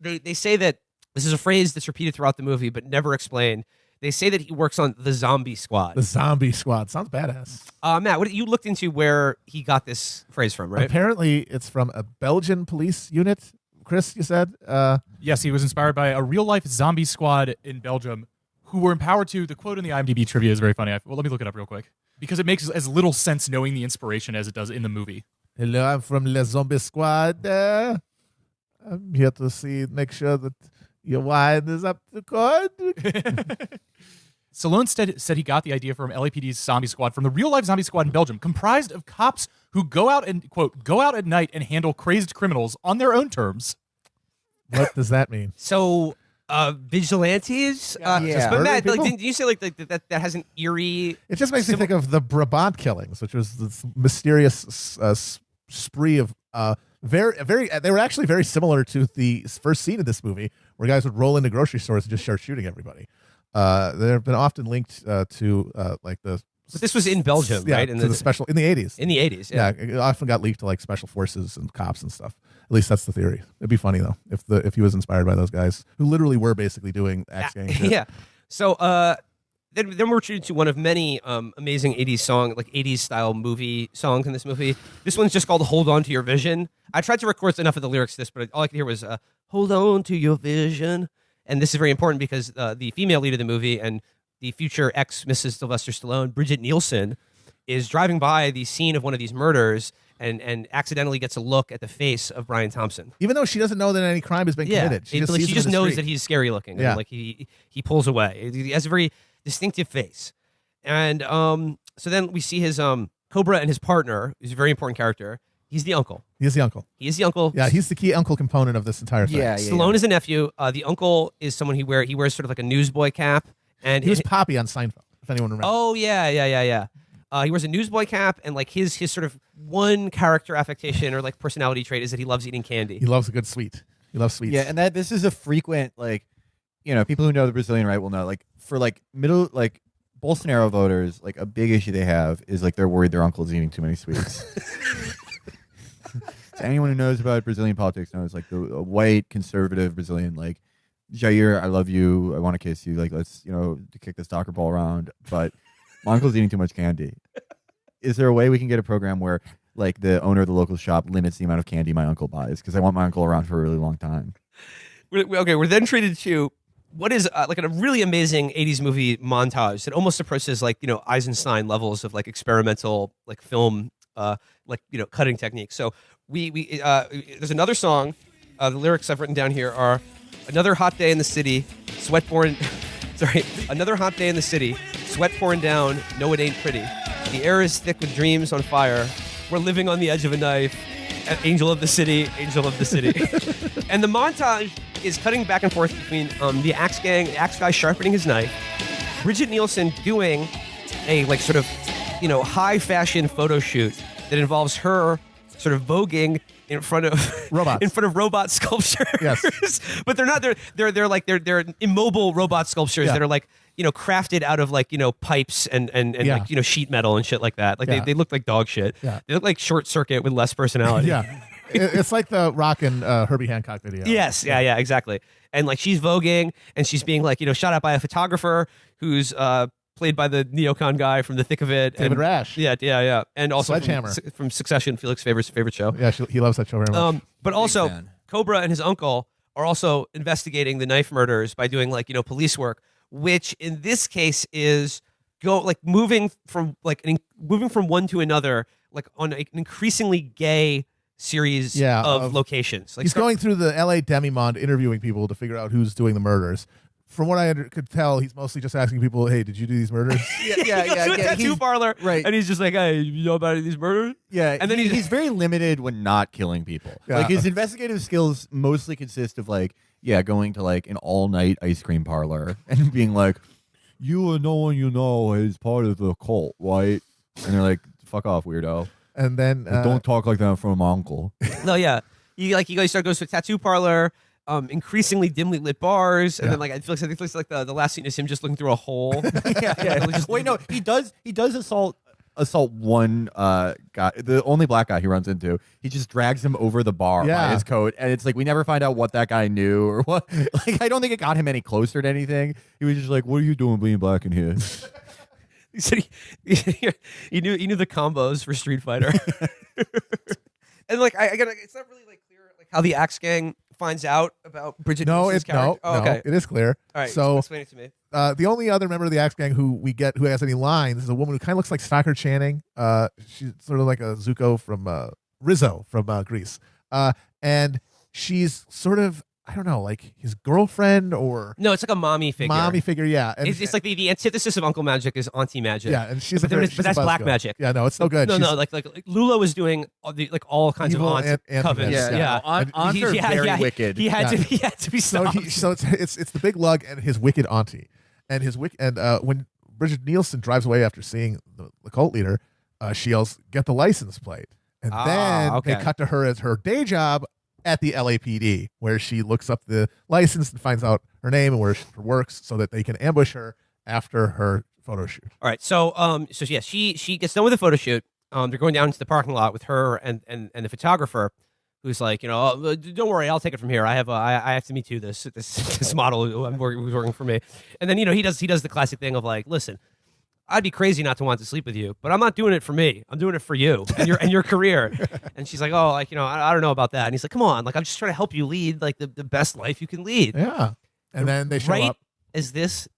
they say that this is a phrase that's repeated throughout the movie but never explained. They say that he works on the Zombie Squad. The Zombie Squad. Sounds badass. Matt, what you looked into where he got this phrase from, right? Apparently it's from a Belgian police unit. Chris, you said? Yes, he was inspired by a real-life zombie squad in Belgium who were empowered to, the quote in the IMDb trivia is very funny. Well, let me look it up real quick. Because it makes as little sense knowing the inspiration as it does in the movie. Hello, I'm from Le Zombie Squad. I'm here to make sure that your wine is up to code. Stallone said he got the idea from LAPD's zombie squad from the real-life zombie squad in Belgium, comprised of cops who go out at night and handle crazed criminals on their own terms. What does that mean? So Vigilantes. Yeah. But Matt, Murdering like, people? didn't you say like that has an eerie? It just makes me think of the Brabant killings, which was this mysterious spree of very. They were actually very similar to the first scene of this movie, where guys would roll into grocery stores and just start shooting everybody. They've been often linked to like the. But this was in Belgium, Yeah, right? to the special in the 80s. In the 80s, Yeah, it often got leaked to like special forces and cops and stuff. At least that's the theory. It'd be funny though if he was inspired by those guys who literally were basically doing axe gang shit. Yeah. So then we're treated to one of many amazing 80s song, like 80s style movie songs in this movie. This one's just called Hold On to Your Vision. I tried to record enough of the lyrics to this, but all I could hear was Hold on to your vision. And this is very important because the female lead of the movie and the future ex-Mrs. Sylvester Stallone, Bridget Nielsen, is driving by the scene of one of these murders and accidentally gets a look at the face of Brian Thompson. Even though she doesn't know that any crime has been committed. She She just knows that he's scary looking. Yeah. And, like he pulls away. He has a very distinctive face. And so then we see his Cobra and his partner, who's a very important character. He's the uncle. He's the uncle. He is the uncle. Yeah, he's the key uncle component of this entire thing. Yeah, Stallone is a nephew. The uncle is someone he wears sort of like a newsboy cap. And He was Poppy on Seinfeld, if anyone remembers. oh yeah. He wears a newsboy cap, and like his sort of one character affectation or like personality trait is that he loves eating candy. He loves a good sweet. He loves sweets. Yeah, and that this is a frequent, like, you know, people who know the Brazilian right will know, like, for like middle, like Bolsonaro voters, like a big issue they have is like they're worried their uncle is eating too many sweets. So anyone who knows about Brazilian politics knows, like, the white conservative Brazilian, like, Jair, I love you, I want to kiss you, like, let's, you know, to kick the soccer ball around, but my uncle's eating too much candy. Is there a way we can get a program where, like, the owner of the local shop limits the amount of candy my uncle buys? Because I want my uncle around for a really long time. We're then treated to what is like a really amazing 80s movie montage that almost approaches like, you know, Eisenstein levels of like experimental like film like, you know, cutting techniques. So we there's another song. The lyrics I've written down here are another hot day in the city, sweat pouring another hot day in the city, sweat pouring down, no it ain't pretty. The air is thick with dreams on fire. We're living on the edge of a knife. Angel of the city, angel of the city. And the montage is cutting back and forth between the axe guy sharpening his knife, Bridget Nielsen doing a like sort of, you know, high fashion photo shoot that involves her sort of voguing in front of Robots. in front of robot sculptures. Yes. But they're not they're immobile robot sculptures Yeah. that are like, you know, crafted out of like, you know, pipes and Yeah. like, you know, sheet metal and shit like that. Like Yeah. they look like dog shit. Yeah. They look like Short Circuit with less personality. Yeah. It's like the Rock and Herbie Hancock video. Yes, yeah, exactly. And like she's voguing and she's being like, you know, shot at by a photographer who's played by the neocon guy from The Thick of It. David and, Rash. Yeah. And also Sledgehammer. from Succession, Felix favorite show. Yeah, he loves that show very much. But also fan. Cobra and his uncle are also investigating the knife murders by doing like, you know, police work, which in this case is moving from one to another, like on an increasingly gay series Yeah, of locations. Like He's going through the LA demi-monde interviewing people to figure out who's doing the murders. From what I could tell, he's mostly just asking people, hey, did you do these murders? He goes to a tattoo parlor, right. And he's just like, hey, you know about these murders? Yeah, And then he's very limited when not killing people. Yeah. Like his investigative skills mostly consist of like, yeah, going to like an all-night ice cream parlor and being like, you and no one you know is part of the cult, right? And they're like, fuck off, weirdo. And then Don't talk like that from my uncle. No, yeah. He goes to a tattoo parlor, increasingly dimly lit bars, and Yeah. then like I feel like the last scene is him just looking through a hole. yeah. Wait, no, he does assault one guy, the only black guy he runs into. He just drags him over the bar by Yeah. his coat, and it's like we never find out what that guy knew or what. Like I don't think it got him any closer to anything. He was just like, "What are you doing being black in here?" He said he knew the combos for Street Fighter. And like it's not really like clear like how the Axe Gang finds out about Bridget Nielsen's character. No, it is clear. All right, so explain it to me. the only other member of the Axe Gang who has any lines is a woman who kind of looks like Stockard Channing. She's sort of like a Zuko from Rizzo from Greece, and she's sort of I don't know, like his girlfriend or No, it's like a mommy figure. mommy figure. Yeah, and It's like the antithesis of Uncle Magic is Auntie Magic. yeah, and she's But, a but that's black magic. Yeah, no, it's no good. No, She's no, like Lula was doing all kinds of evil aunts and covens. anti-magic. Yeah, Aunts are very wicked. He had Yeah. to be So stopped. it's the big lug and his wicked auntie, and when Bridget Nielsen drives away after seeing the cult leader, she yells, "Get the license plate!" And then okay. they cut to her at her day job at the LAPD, where she looks up the license and finds out her name and where she works, so that they can ambush her after her photo shoot. All right, so yeah, she gets done with the photo shoot. They're going down into the parking lot with her and the photographer, who's like, oh, don't worry, I'll take it from here. I have to meet you this model who's working for me. And then he does the classic thing of like, listen, I'd be crazy not to want to sleep with you, but I'm not doing it for me. I'm doing it for you and your career. And she's like, oh, like I don't know about that. And he's like, come on, like I'm just trying to help you lead like the best life you can lead. Yeah, and then they show right up. as this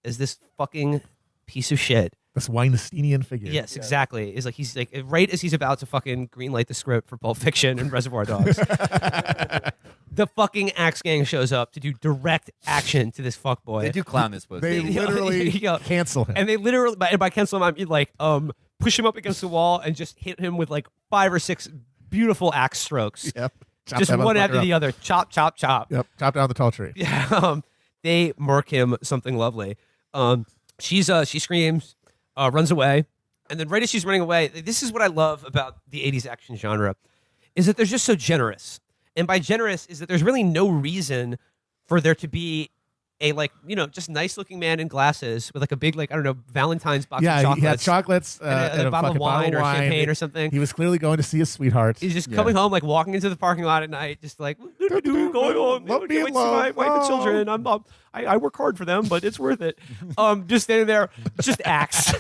fucking piece of shit. This Weinsteinian figure. Yes, exactly. Is like he's like right as he's about to fucking greenlight the script for Pulp Fiction and Reservoir Dogs, the fucking Axe Gang shows up to do direct action to this fuckboy. They do clown this pussy. They literally cancel him. And they literally, by cancel him, I mean like push him up against the wall and just hit him with like 5 or 6 beautiful axe strokes. Yep. Chop Just that one after motherfucker the up. other. Chop, chop, chop. Yep. Chop down the tall tree. Yeah. They murk him something lovely. She screams, runs away, and then right as she's running away, this is what I love about the 80s action genre, is that they're just so generous. And by generous is that there's really no reason for there to be a just nice looking man in glasses with like a big Valentine's box of Yeah, chocolates. he had chocolates and a bottle of fucking wine or wine. champagne or something. He was clearly going to see his sweetheart. He's just coming home, like walking into the parking lot at night, just like going home. Love I being can't wait to see my loved. wife and children. I work hard for them, but it's worth it. Just standing there, just axe,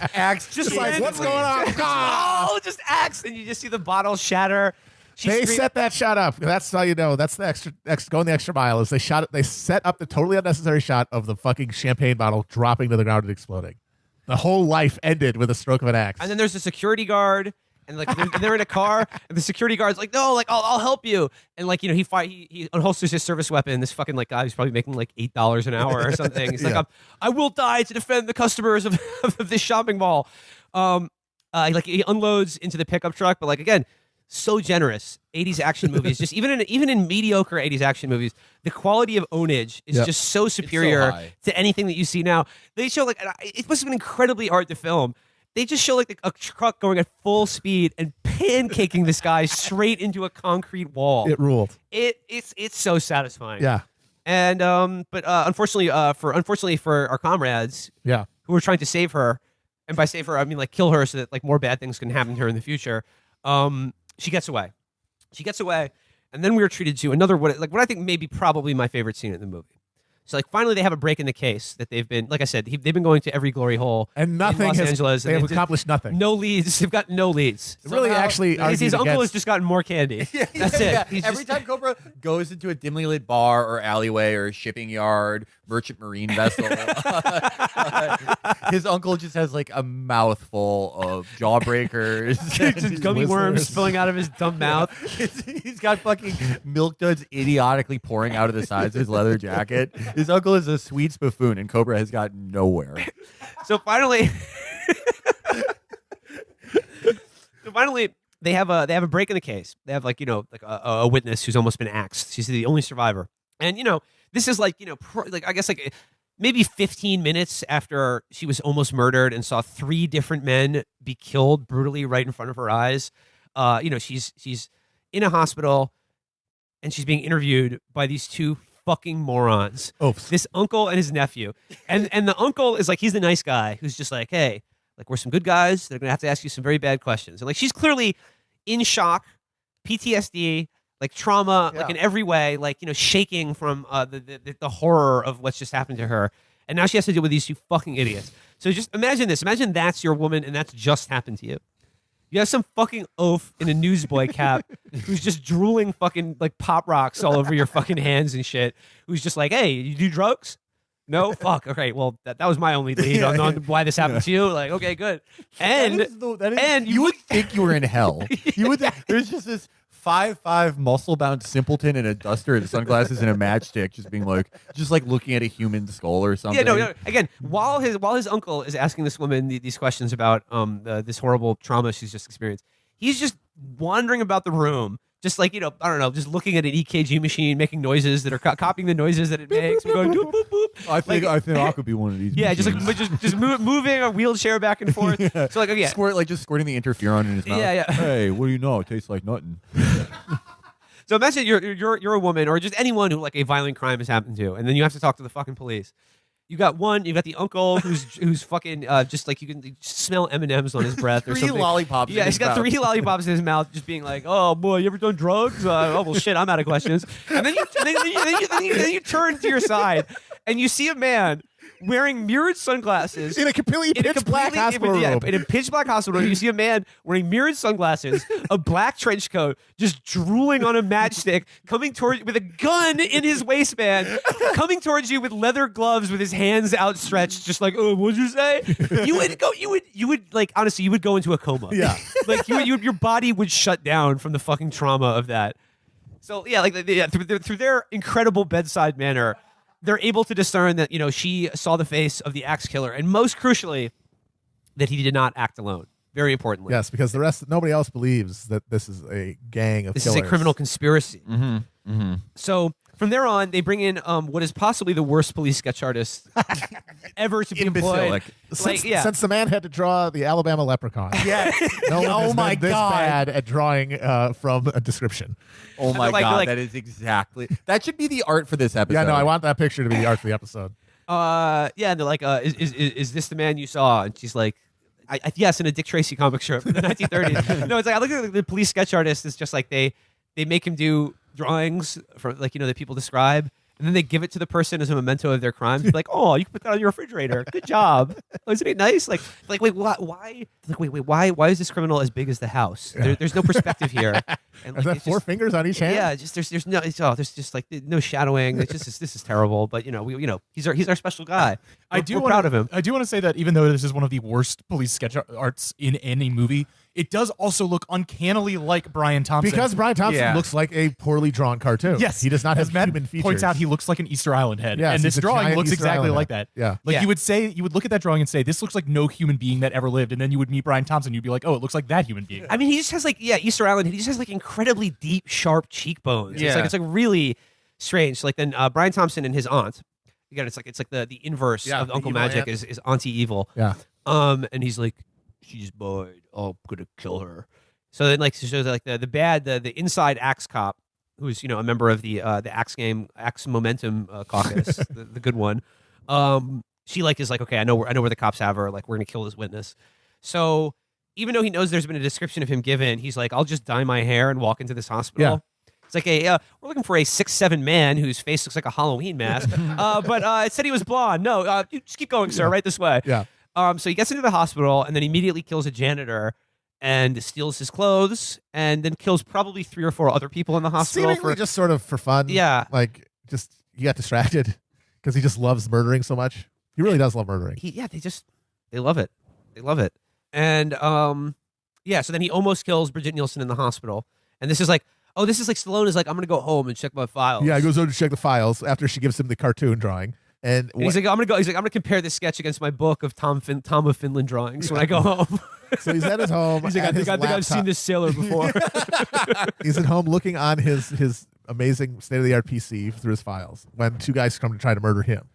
just like, what's going on? Oh, just axe, and you just see the bottle shatter. They set that shot up. That's how you know. That's the extra going the extra mile. Is they shot it? They set up the totally unnecessary shot of the fucking champagne bottle dropping to the ground and exploding. The whole life ended with a stroke of an axe. And then there's a security guard, and they're in a car, and the security guard's like, no, like I'll help you, and like he unholsters his service weapon. This fucking guy who's probably making like $8 an hour or something. He's like, I will die to defend the customers of this shopping mall. He unloads into the pickup truck, but like again, so generous. 80s action movies, just even in mediocre 80s action movies, the quality of ownage is just so superior high. to anything that you see now. They show it must have been incredibly hard to film. They just show like a truck going at full speed and pancaking this guy straight into a concrete wall. It ruled. It's so satisfying. Yeah. And but unfortunately for our comrades, Yeah. who were trying to save her, and by save her I mean like kill her so that like more bad things can happen to her in the future. She gets away. And then we were treated to another what I think maybe probably my favorite scene in the movie. So like finally they have a break in the case that they've been, like I said, they've been going to every glory hole And nothing in Los has. Angeles. They and have accomplished nothing. no leads. They've got no leads. Really, actually, His argued uncle has against- just gotten more candy. That's it. Yeah. He's Every just- time Cobra goes into a dimly lit bar or alleyway or shipping yard, merchant marine vessel, his uncle just has like a mouthful of jawbreakers, just gummy worms Whistles. spilling out of his dumb mouth. He's got fucking milk duds idiotically pouring out of the sides of his leather jacket. His uncle is a sweet buffoon, and Cobra has got nowhere. So finally, they have a break in the case. They have a witness who's almost been axed. She's the only survivor, and this is I guess maybe 15 minutes after she was almost murdered and saw 3 different men be killed brutally right in front of her eyes. She's in a hospital, and she's being interviewed by these 2 fucking morons. Oops. This uncle and his nephew. And the uncle is like, he's the nice guy who's just like, hey, like we're some good guys. They're gonna have to ask you some very bad questions. And like she's clearly in shock, PTSD, like trauma, like in every way, like shaking from the horror of what's just happened to her. And now she has to deal with these 2 fucking idiots. So just imagine this. Imagine that's your woman and that's just happened to you. You have some fucking oaf in a newsboy cap who's just drooling fucking like pop rocks all over your fucking hands and shit. Who's just like, hey, you do drugs? No? Fuck. Okay, well, that was my only lead on why this happened to you. Like, okay, good. And you would think you were in hell. You would think there's just this 5'5" muscle-bound simpleton in a duster and sunglasses and a matchstick, just being like, looking at a human skull or something. Yeah, no. Again, while his uncle is asking this woman these questions about this horrible trauma she's just experienced, he's just wandering about the room, just like, I don't know, just looking at an EKG machine, making noises that are copying the noises that it makes, going boop boop boop. I think I could be one of these. Yeah, machines. just moving a wheelchair back and forth. Yeah. So like, just squirting the interferon in his mouth. Yeah. Hey, what do you know? It tastes like nothing. So imagine you're a woman or just anyone who like a violent crime has happened to, and then you have to talk to the fucking police. You got the uncle who's fucking just like you can smell M&Ms on his breath or something. 3 lollipops. Yeah, he's got 3 lollipops in his mouth, just being like, "Oh boy, you ever done drugs? Oh well, shit, I'm out of questions." And then you turn to your side, and you see a man wearing mirrored sunglasses in a completely pitch black hospital room. In a pitch black hospital room, you see a man wearing mirrored sunglasses, a black trench coat, just drooling on a matchstick, coming towards with a gun in his waistband, coming towards you with leather gloves, with his hands outstretched, just like, "Oh, what'd you say?" You would like honestly, you would go into a coma. Yeah, like your body would shut down from the fucking trauma of that. So yeah, through their incredible bedside manner, they're able to discern that, she saw the face of the axe killer, and most crucially, that he did not act alone. Very importantly. Yes, because nobody else believes that this is a gang of This killers. is a criminal conspiracy. Mm-hmm. Mm-hmm. So from there on, they bring in what is possibly the worst police sketch artist ever to be employed. Since the man had to draw the Alabama leprechaun. Yeah. No one has my been this God. bad at drawing from a description. Oh my Like- God, like- that is exactly. That should be the art for this episode. Yeah, no, I want that picture to be the art for the episode. And they're like, is this the man you saw? And she's like, yes, in a Dick Tracy comic strip in the 1930s. No, it's like I look at the police sketch artist. It's just like they make him do drawings for like that people describe, and then they give it to the person as a memento of their crime. Like, oh, you can put that on your refrigerator. Good job. Oh, isn't it nice? Like wait, why? Why is this criminal as big as the house? Yeah. There's no perspective here. And Is that 4 fingers on each hand? Yeah, just there's no there's just like no shadowing. It's just this is terrible. But he's our special guy. We're proud of him. I do want to say that even though this is one of the worst police sketch arts in any movie, it does also look uncannily like Brian Thompson. Because Brian Thompson Yeah. looks like a poorly drawn cartoon. Yes, he does not have as Matt human features. points out, he looks like an Easter Island head, Yes, and this he's a drawing giant looks Easter exactly Island like head. that. Yeah. Like Yeah. you would look at that drawing and say, "This looks like no human being that ever lived," and then you would meet Brian Thompson, you'd be like, "Oh, it looks like that human being." I mean, he just has Easter Island. He just has incredibly deep, sharp cheekbones. Yeah. It's like really strange. So, like then Brian Thompson and his aunt. Again, it's like the inverse Yeah, of the Uncle evil Magic aunt. is Auntie Evil. Yeah. And he's like, she's mine. I'm gonna kill her. So then it shows like the inside axe cop, who's a member of the axe momentum caucus, the good one. She is like, okay, I know where the cops have her. Like, we're gonna kill this witness. So even though he knows there's been a description of him given, he's like, I'll just dye my hair and walk into this hospital. Yeah. It's like we're looking for a 6'7" man whose face looks like a Halloween mask. But it said he was blonde. No, you just keep going, sir. Right this way. Yeah. So he gets into the hospital and then immediately kills a janitor and steals his clothes and then kills probably 3 or 4 other people in the hospital. Seemingly just sort of for fun. Yeah. Like, just, he got distracted because he just loves murdering so much. He really does love murdering. They love it. They love it. And so then he almost kills Bridget Nielsen in the hospital. And this is like Stallone is like, I'm gonna go home and check my files. Yeah, he goes over to check the files after she gives him the cartoon drawing. And He's like, I'm gonna compare this sketch against my book of Tom of Finland drawings when I go home. so he's at his home. He's like, I think I've seen this sailor before. He's at home looking on his amazing state-of-the-art PC through his files when 2 guys come to try to murder him.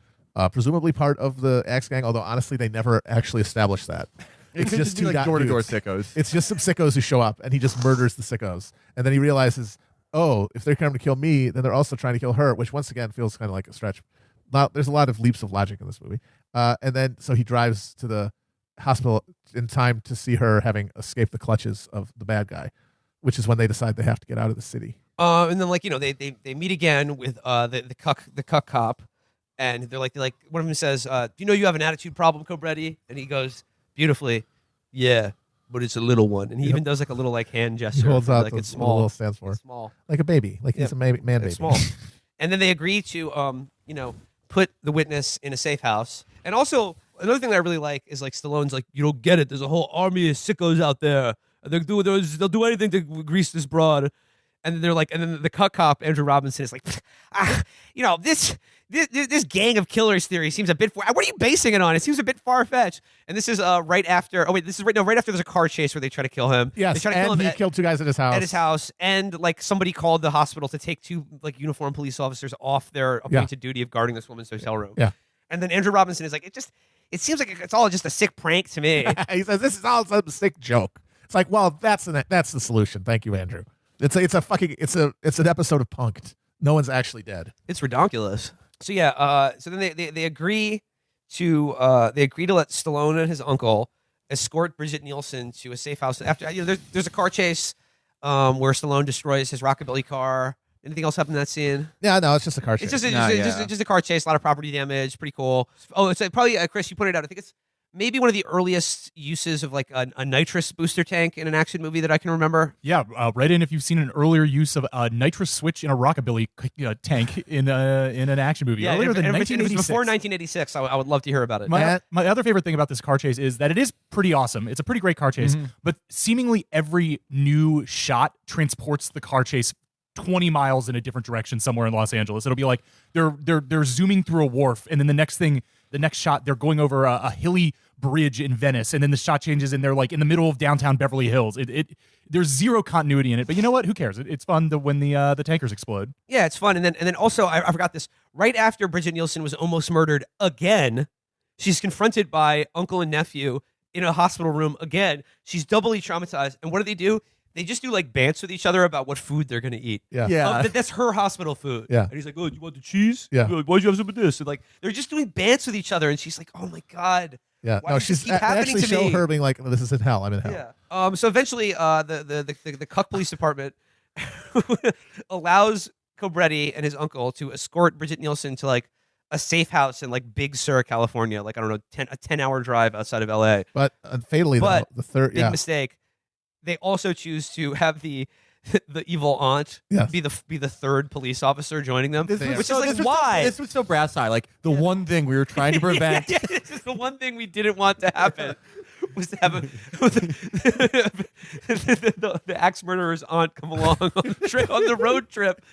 Presumably part of the Axe Gang, although honestly they never actually established that. It's just 2 door-to-door dudes. sickos. It's just some sickos who show up, and he just murders the sickos. And then he realizes, oh, if they're coming to kill me, then they're also trying to kill her, which once again feels kind of like a stretch. There's a lot of leaps of logic in this movie. And then so he drives to the hospital in time to see her having escaped the clutches of the bad guy, which is when they decide they have to get out of the city. And then they meet again with the cuck cop, and they're like one of them says, do you know you have an attitude problem, Cobretti? And he goes beautifully, yeah, but it's a little one. And he even does like a little hand gesture. He holds out like the, it's what small. the little stands for. It's small. Like a baby. Like he's a man baby. It's small. And then they agree to put the witness in a safe house. And also another thing that I really like is Stallone's like, you don't get it. There's a whole army of sickos out there. They'll do anything to grease this broad. And then they're like, and then the cut cop Andrew Robinson is like, this gang of killers theory seems a bit. What are you basing it on? It seems a bit far fetched. And this is right after. Oh wait, this is right after there's a car chase where they try to kill him. Yes, they try to and kill him he killed 2 guys at his house. At his house, and like somebody called the hospital to take 2 like uniformed police officers off their appointed duty of guarding this woman's hotel room. Yeah. And then Andrew Robinson is like, it seems like it's all just a sick prank to me. He says this is all some sick joke. It's like, well, that's the solution. Thank you, Andrew. It's an episode of Punk'd. No one's actually dead. It's redonkulous. So yeah, so then they agree to let Stallone and his uncle escort Bridget Nielsen to a safe house. After there's a car chase where Stallone destroys his rockabilly car. Anything else happen in that scene? Yeah, no, it's just a car chase. It's just a car chase. A lot of property damage. Pretty cool. Oh, it's probably Chris. You pointed out. I think it's maybe one of the earliest uses of like a nitrous booster tank in an action movie that I can remember. Yeah, write in if you've seen an earlier use of a nitrous switch in a rockabilly tank in an action movie. Yeah, earlier than if it was 1986. before 1986, I would love to hear about it. My other favorite thing about this car chase is that it is pretty awesome. It's a pretty great car chase, but seemingly every new shot transports the car chase 20 miles in a different direction somewhere in Los Angeles. It'll be like they're zooming through a wharf, and then the next shot they're going over a hilly bridge in Venice, and then the shot changes and they're like in the middle of downtown Beverly Hills. There's zero continuity in it, but you know what? Who cares? It's fun when the tankers explode. Yeah, it's fun. And then also I forgot this. Right after Bridget Nielsen was almost murdered again, she's confronted by uncle and nephew in a hospital room again. She's doubly traumatized. And what do? They just do like bants with each other about what food they're gonna eat. Yeah. That's her hospital food. Yeah. And he's like, "Oh, you want the cheese? Yeah. Why'd you have some of this?" And like they're just doing bants with each other, and she's like, "Oh my god." Yeah. Why No, does this she's keep happening actually to show me? her being like, "This is in hell. I'm in hell." Yeah. So eventually, the Cuck Police Department allows Cobretti and his uncle to escort Bridget Nielsen to like a safe house in like Big Sur, California, like I don't know, a 10-hour drive outside of LA. But fatally, though, the third big mistake. They also choose to have the evil aunt be the third police officer joining them, which is like why this was so brass eye. Like the one thing we were trying to prevent. This is the one thing we didn't want to happen. Was to have the axe murderer's aunt come along on the road trip.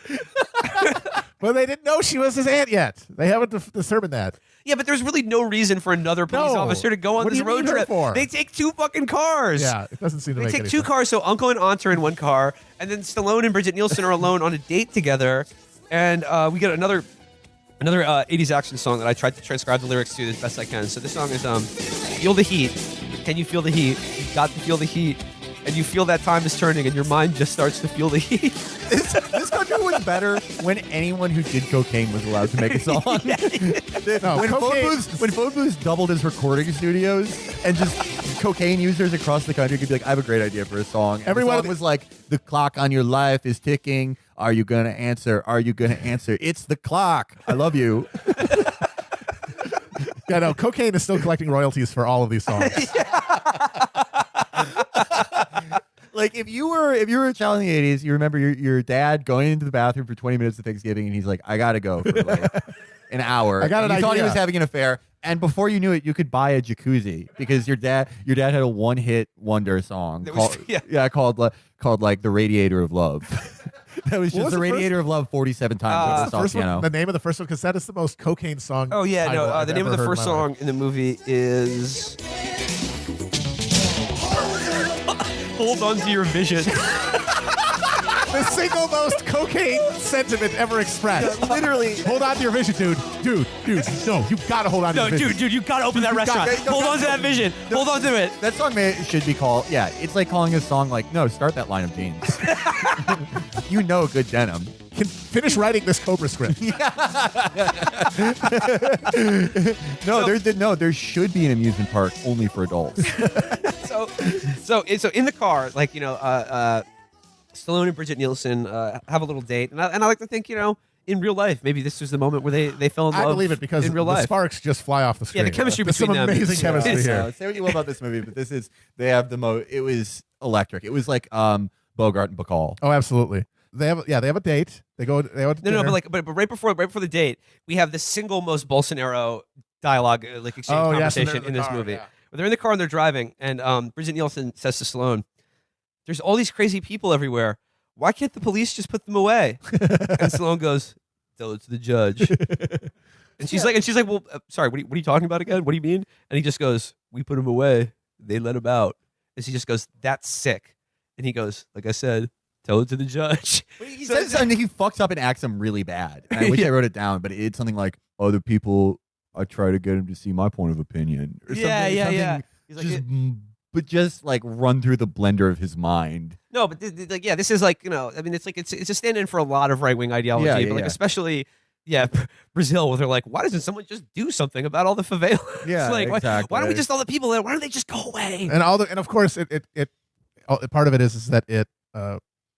Well, they didn't know she was his aunt yet. They haven't determined that. Yeah, but there's really no reason for another police officer to go on this road trip. They take 2 fucking cars. Yeah, it doesn't seem to make They any take 2 sense. cars, so uncle and aunt are in one car, and then Stallone and Bridget Nielsen are alone on a date together, and we get another 80s action song that I tried to transcribe the lyrics to as best I can. So this song is Feel the Heat. Can you feel the heat? You've got to feel the heat. And you feel that time is turning and your mind just starts to feel the heat. This country was better when anyone who did cocaine was allowed to make a song. When Phone Booth doubled his recording studios and just cocaine users across the country could be like, I have a great idea for a song. And Everyone the song was like, the clock on your life is ticking. Are you going to answer? Are you going to answer? It's the clock. I love you. Yeah, no, cocaine is still collecting royalties for all of these songs. Like if you were a child in the 80s, you remember your dad going into the bathroom for 20 minutes of Thanksgiving, and he's like, I gotta go for like an hour. I got an you thought he idea. was having an affair, and before you knew it, you could buy a jacuzzi because your dad had a one-hit wonder song called like The Radiator of Love. That was just was The the Radiator of Love 47 times. The name of the first one, because that is the most cocaine song. Oh yeah, title no. I've The name of ever the heard first in my life. song in the movie is "Hold On to Your Vision." The single most cocaine sentiment ever expressed. Literally. Hold on to your vision, dude. Dude, no, you gotta hold on to No, your vision. dude, you gotta open that restaurant. Hold on to that vision. Hold on to it. That song should be called, it's like calling a song like, no, start that line of jeans. You know good denim. Can finish writing this Cobra script. There should be an amusement park only for adults. So in the car, like Stallone and Bridget Nielsen have a little date, and I like to think, in real life, maybe this was the moment where they fell in love. I believe it because in real the life. sparks just fly off the screen. Yeah, the chemistry There's between some them. amazing chemistry here. Say what you will about this movie, but they have the most. It was electric. It was like Bogart and Bacall. Oh, absolutely. They have a date. They go to dinner. But right before the date, we have the single most Bolsonaro dialogue, exchange conversation in this movie. Yeah. They're in the car and they're driving, and Bridget Nielsen says to Stallone, "There's all these crazy people everywhere. why can't the police just put them away? And Stallone goes, tell it to the judge. And she's like, well, sorry, what are you talking about again? What do you mean? And he just goes, we put him away. They let him out. And she just goes, that's sick. And he goes, like I said, tell it to the judge. He says something, he fucks up and acts him really bad. And I wish I wrote it down, but it's something like, other people, I try to get him to see my point of opinion. Or something. He's like, but just like run through the blender of his mind. No, but this is like, I mean, it's like it's a stand-in for a lot of right-wing ideology, but like especially Brazil, where they're like, why doesn't someone just do something about all the favelas? Yeah, like, exactly. why don't we just all the people there? Why don't they just go away? And of course part of it is that it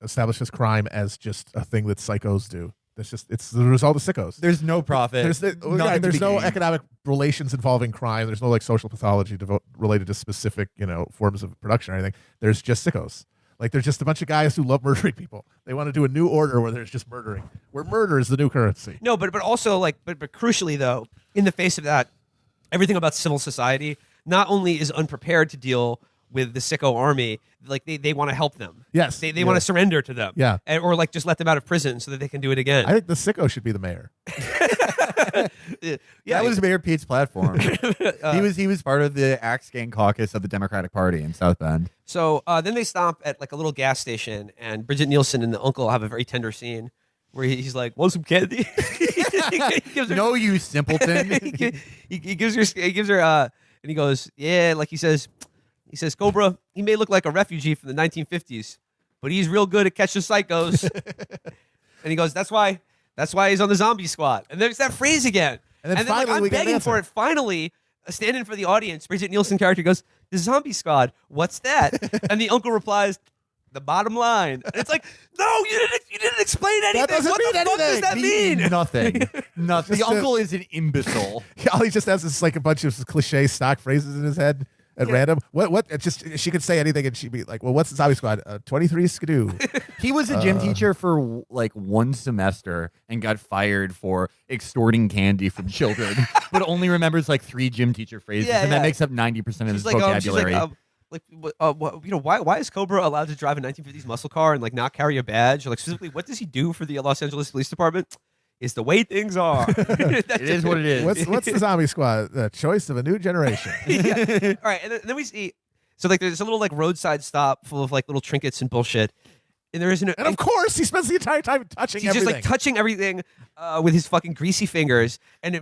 establishes crime as just a thing that psychos do. It's the result of sickos. There's no profit. There's no economic relations involving crime. There's no like social pathology related to specific forms of production or anything. There's just sickos. Like there's just a bunch of guys who love murdering people. They want to do a new order where there's just murdering, where murder is the new currency. No, but also but crucially though, in the face of that, everything about civil society not only is unprepared to deal with the sicko army, like they want to help them. Yes, they want to surrender to them. Yeah, or like just let them out of prison so that they can do it again. I think the sicko should be the mayor. That was Mayor Pete's platform. He was part of the Axe Gang caucus of the Democratic Party in South Bend. So then they stop at like a little gas station, and Bridget Nielsen and the uncle have a very tender scene where he's like, "Want some candy?" No, you simpleton. he gives her, and he goes, "Yeah," like he says, "Cobra, he may look like a refugee from the 1950s, but he's real good at catching psychos." And he goes, "That's why he's on the zombie squad." And there's that phrase again. And then finally, finally we I'm get an begging for answer. it. Finally, a stand-in for the audience, Bridget Nielsen character goes, "The zombie squad, what's that?" And the uncle replies, "The bottom line." And it's like, no, you didn't explain anything. That doesn't what mean the fuck does that mean? Nothing. Nothing. Just The uncle is an imbecile. All he just has is like a bunch of cliche stock phrases in his head at random. What? It just she could say anything and she'd be like, "Well, what's the zombie squad? 23 skidoo." He was a gym teacher for like one semester and got fired for extorting candy from children, but only remembers like 3 gym teacher phrases, and that makes up 90% of his vocabulary. Why is Cobra allowed to drive a 1950s muscle car and like not carry a badge? Or like specifically, what does he do for the Los Angeles Police Department? It's the way things are. It is what it is. What's the zombie squad? The choice of a new generation. All right, and then we see. So like, there's a little like roadside stop full of like little trinkets and bullshit. And there isn't. And of course, he spends the entire time touching He's everything. just like touching everything with his fucking greasy fingers. And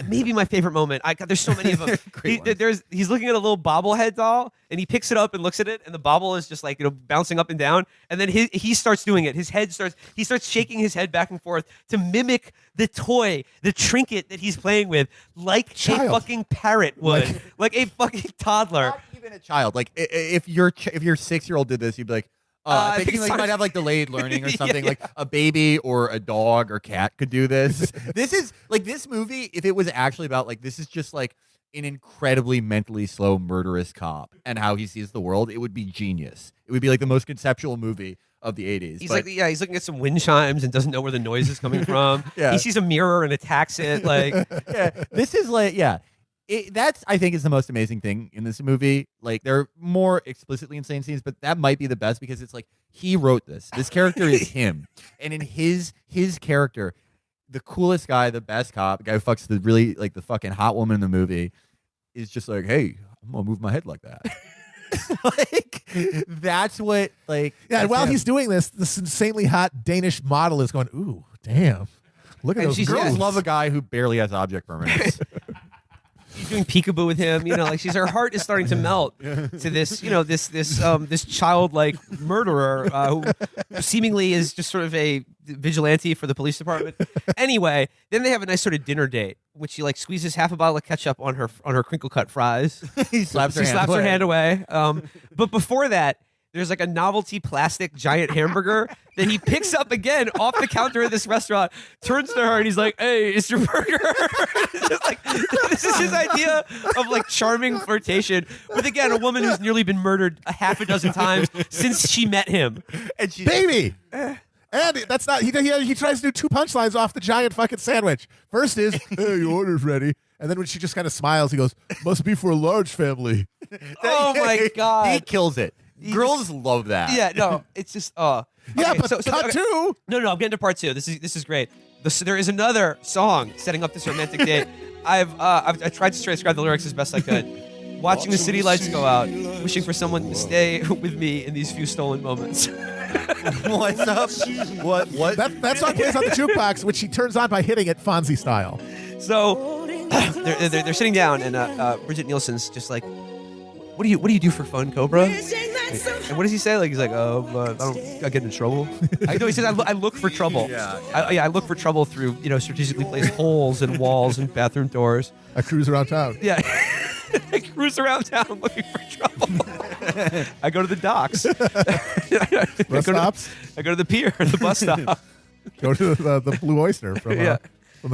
maybe my favorite moment. There's so many of them. He's looking at a little bobblehead doll, and he picks it up and looks at it, and the bobble is just like bouncing up and down. And then he starts doing it. He starts shaking his head back and forth to mimic the toy, the trinket that he's playing with, like a fucking parrot would, like a fucking toddler. Not even a child. Like if your 6-year-old did this, you'd be like, thinking like you might have like delayed learning or something. Like a baby or a dog or cat could do this. This is like this movie. If it was actually about like this is just like an incredibly mentally slow murderous cop and how he sees the world, it would be genius. It would be like the most conceptual movie of the 80s. He's he's looking at some wind chimes and doesn't know where the noise is coming from. He sees a mirror and attacks it. Like, this is like, that's, I think, is the most amazing thing in this movie. Like, there are more explicitly insane scenes, but that might be the best because it's like, he wrote this. This character is him. And in his character, the coolest guy, the best cop, the guy who fucks the really, like, the fucking hot woman in the movie is just like, hey, I'm going to move my head like that. Like, that's what, like... Yeah, and while he's doing this insanely hot Danish model is going, ooh, damn. Look at those girls girls. love a guy who barely has object permanence. She's doing peekaboo with him, like her heart is starting to melt to this, this childlike murderer who seemingly is just sort of a vigilante for the police department. Anyway, then they have a nice sort of dinner date, which she like squeezes half a bottle of ketchup on her crinkle cut fries. He slaps her hand away. But before that, there's like a novelty plastic giant hamburger that he picks up again off the counter of this restaurant, turns to her, and he's like, "Hey, it's your burger." Just like, this is his idea of like charming flirtation with, again, a woman who's nearly been murdered a half a dozen times since she met him. And baby! And that's not, he tries to do 2 punchlines off the giant fucking sandwich. First is, "Hey, your order's ready." And then when she just kind of smiles, he goes, "Must be for a large family." Oh my God. He kills it. Girls love that. Yeah, no, it's just, Yeah, Okay, but cut two. No, I'm getting to part two. This is great. There is another song setting up this romantic date. I tried to transcribe the lyrics as best I could. Watching the city lights go out, wishing for someone to stay with me in these few stolen moments. What's up? What? That song plays on the jukebox, which she turns on by hitting it Fonzie style. So they're sitting down, and Bridget Nielsen's just like, "What do you do for fun, Cobra?" And what does he say? Like he's like, I get in trouble. He says, I look for trouble. Yeah. I look for trouble through strategically placed holes in walls and bathroom doors. I cruise around town. Yeah. I cruise around town looking for trouble. I go to the docks. I go to the pier, the bus stop. Go to the Blue Oyster from the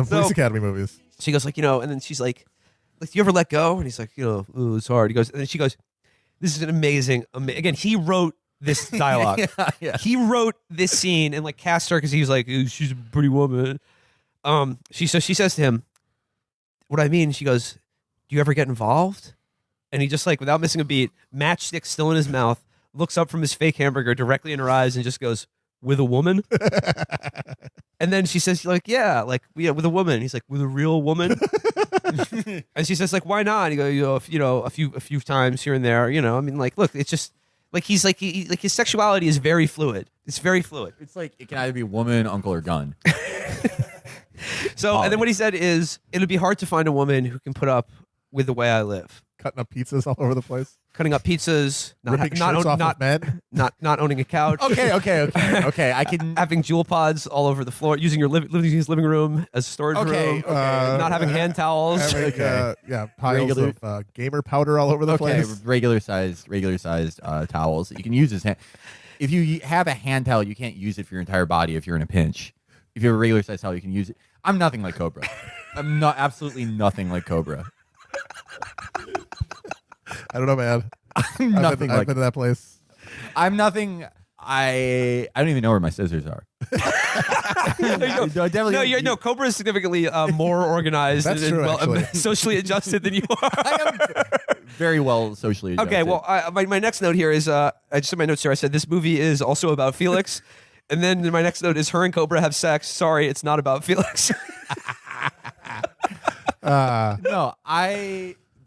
Police Academy movies. She goes like, and then she's like, do you ever let go? And he's like, ooh, it's hard. He goes, and then she goes, this is an amazing. Again, he wrote this dialogue. Yeah. He wrote this scene and like cast her because he was like, she's a pretty woman. She says to him, what I mean? She goes, do you ever get involved? And he just like, without missing a beat, matchstick still in his mouth, looks up from his fake hamburger directly in her eyes and just goes, with a woman? And then she says, like, yeah, with a woman. He's like, with a real woman? And she says, like, why not? And he goes, a few times here and there. I mean, like, look, it's just like he's like his sexuality is very fluid. It's very fluid. It's like it can either be woman, uncle, or gun. So, and then what he said is, it'll be hard to find a woman who can put up with the way I live. Cutting up pizzas all over the place. Cutting up pizzas, Ripping shirts off of men. not owning a couch. Okay. I can. Having jewel pods all over the floor, using his living room as a storage room. Not having hand towels. Having, piles of gamer powder all over the place. Regular sized towels that you can use as hand. If you have a hand towel, you can't use it for your entire body if you're in a pinch. If you have a regular sized towel, you can use it. I'm nothing like Cobra. I'm absolutely nothing like Cobra. I don't know, man. I've been to that place. I'm nothing. I don't even know where my scissors are. No, Cobra is significantly more organized That's and true, socially adjusted than you are. I am very well socially adjusted. Okay, well, my next note here is I just in my notes here. I said this movie is also about Felix, and then my next note is her and Cobra have sex. Sorry, it's not about Felix.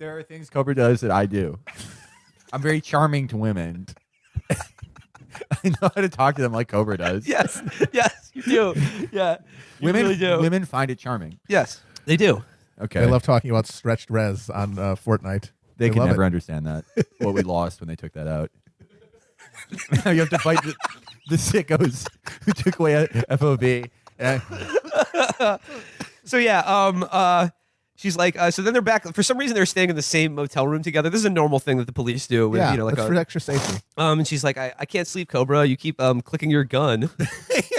There are things Cobra does that I do. I'm very charming to women. I know how to talk to them like Cobra does. Yes, you do. Yeah, women really do. Women find it charming. Yes, they do. Okay. They love talking about stretched res on Fortnite. They can love never it. understand that. What we lost when they took that out. Now you have to fight the sickos who took away FOB. So yeah, she's like, so then they're back. For some reason, they're staying in the same motel room together. This is a normal thing that the police do. With, It's for extra safety. And she's like, I can't sleep, Cobra. You keep clicking your gun.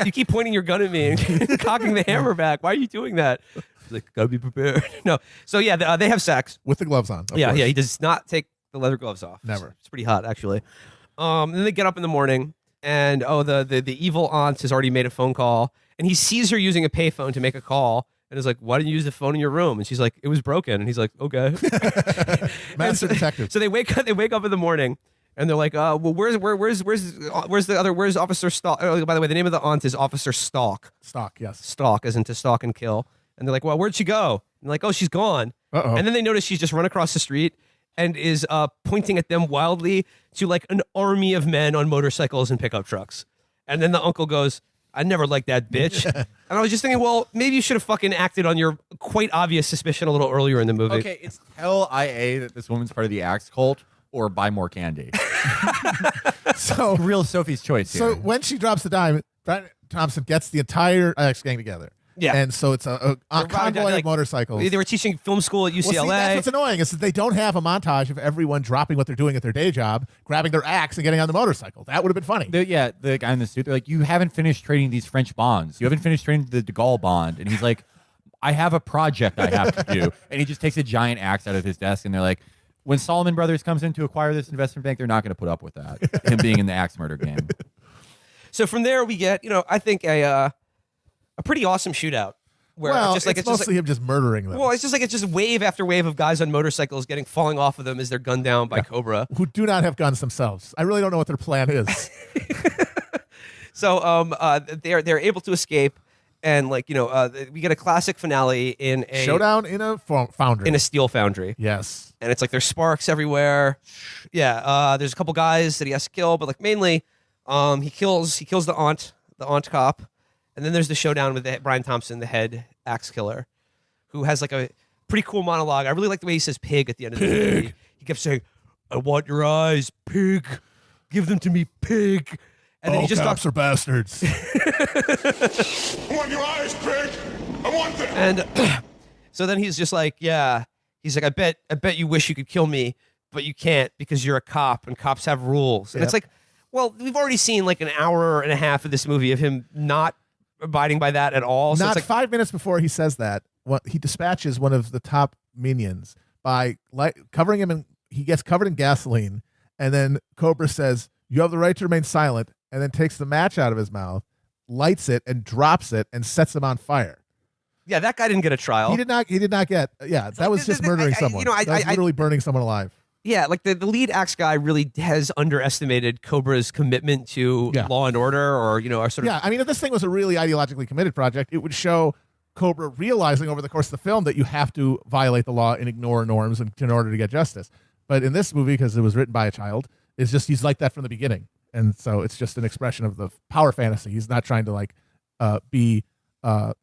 You keep pointing your gun at me and cocking the hammer back. Why are you doing that? She's like, gotta be prepared. No. So yeah, they have sex. With the gloves on. Of Yeah, course. he does not take the leather gloves off. Never. It's pretty hot, actually. And then they get up in the morning, and the evil aunt has already made a phone call, and he sees her using a payphone to make a call. And is like, why didn't you use the phone in your room? And she's like, it was broken. And he's like, okay. Master detective. So they wake up in the morning, and they're like, well, where's Officer Stalk? Oh, by the way, the name of the aunt is Officer Stalk. Stock, yes. Stalk, as in to stalk and kill. And they're like, well, where'd she go? And they're like, oh, she's gone. Uh-oh. And then they notice she's just run across the street and is pointing at them wildly to like an army of men on motorcycles and pickup trucks. And then the uncle goes, I never liked that bitch. And I was just thinking, well, maybe you should have fucking acted on your quite obvious suspicion a little earlier in the movie. Okay, it's tell IA that this woman's part of the Axe cult or buy more candy. So Real Sophie's choice here. So when she drops the dime, Brian Thompson gets the entire Axe gang together. Yeah. And so it's a convoy of motorcycles. They were teaching film school at UCLA. Well, see, that's what's annoying is that they don't have a montage of everyone dropping what they're doing at their day job, grabbing their axe, and getting on the motorcycle. That would have been funny. The guy in the suit, they're like, you haven't finished trading these French bonds. You haven't finished trading the De Gaulle bond. And he's like, I have a project I have to do. And he just takes a giant axe out of his desk, and they're like, when Solomon Brothers comes in to acquire this investment bank, they're not going to put up with that, him being in the axe murder game. So from there, we get, I think a pretty awesome shootout. Where Well, it's mostly just like, him just murdering them. well, it's just wave after wave of guys on motorcycles falling off of them as they're gunned down by Cobra. Who do not have guns themselves. I really don't know what their plan is. they're able to escape, and like we get a classic finale in a Showdown in a foundry. in a steel foundry. Yes. And it's like there's sparks everywhere. Yeah, there's a couple guys that he has to kill, but like mainly, he kills the aunt cop, and then there's the showdown with Brian Thompson, the head axe killer, who has like a pretty cool monologue. I really like the way he says "pig" at the end of the movie. He kept saying, "I want your eyes, pig. Give them to me, pig." And then he just cops are bastards. I want your eyes, pig. I want them. And so then he's just like, yeah. He's like, I bet you wish you could kill me, but you can't because you're a cop and cops have rules. And it's like, well, we've already seen like an hour and a half of this movie of him not abiding by that at all. So Not it's like, 5 minutes before he says that, he dispatches one of the top minions by covering him, and he gets covered in gasoline. And then Cobra says, "You have the right to remain silent," and then takes the match out of his mouth, lights it, and drops it, and sets him on fire. yeah, that guy didn't get a trial. He did not get. Yeah, that was just murdering someone. That was literally burning someone alive. Yeah, like the lead axe guy really has underestimated Cobra's commitment to law and order, or or sort of. Yeah, I mean, if this thing was a really ideologically committed project, it would show Cobra realizing over the course of the film that you have to violate the law and ignore norms in order to get justice. But in this movie, because it was written by a child, it's just he's like that from the beginning, and so it's just an expression of the power fantasy. He's not trying to be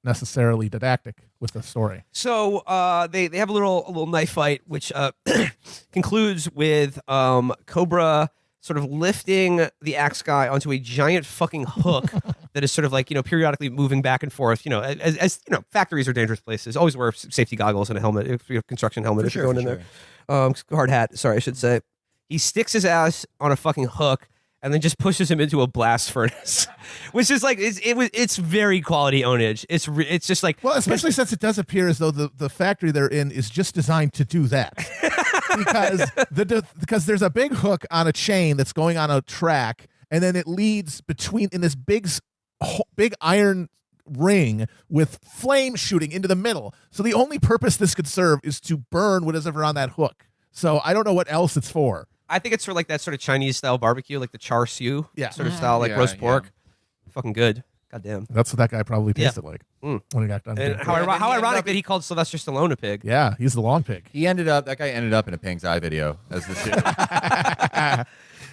necessarily didactic with the story. So they have a little knife fight, which concludes with Cobra sort of lifting the axe guy onto a giant fucking hook that is sort of like periodically moving back and forth. As factories are dangerous places. Always wear safety goggles and a helmet, if you have a construction helmet, if you're going in there. Hard hat. Sorry, I should say. He sticks his ass on a fucking hook and then just pushes him into a blast furnace, which is like it's very quality ownage. It's just like, well, especially since it does appear as though the factory they're in is just designed to do that, because there's a big hook on a chain that's going on a track, and then it leads in this big iron ring with flame shooting into the middle. So the only purpose this could serve is to burn whatever on that hook. So I don't know what else it's for. I think it's for like that sort of Chinese style barbecue, like the char siu sort of style, like Yeah, roast yeah. pork. Fucking good. Goddamn. That's what that guy probably tasted like when he got done. And how ironic that he called Sylvester Stallone a pig. Yeah, he's the long pig. That guy ended up in a Ping's Eye video as the suit.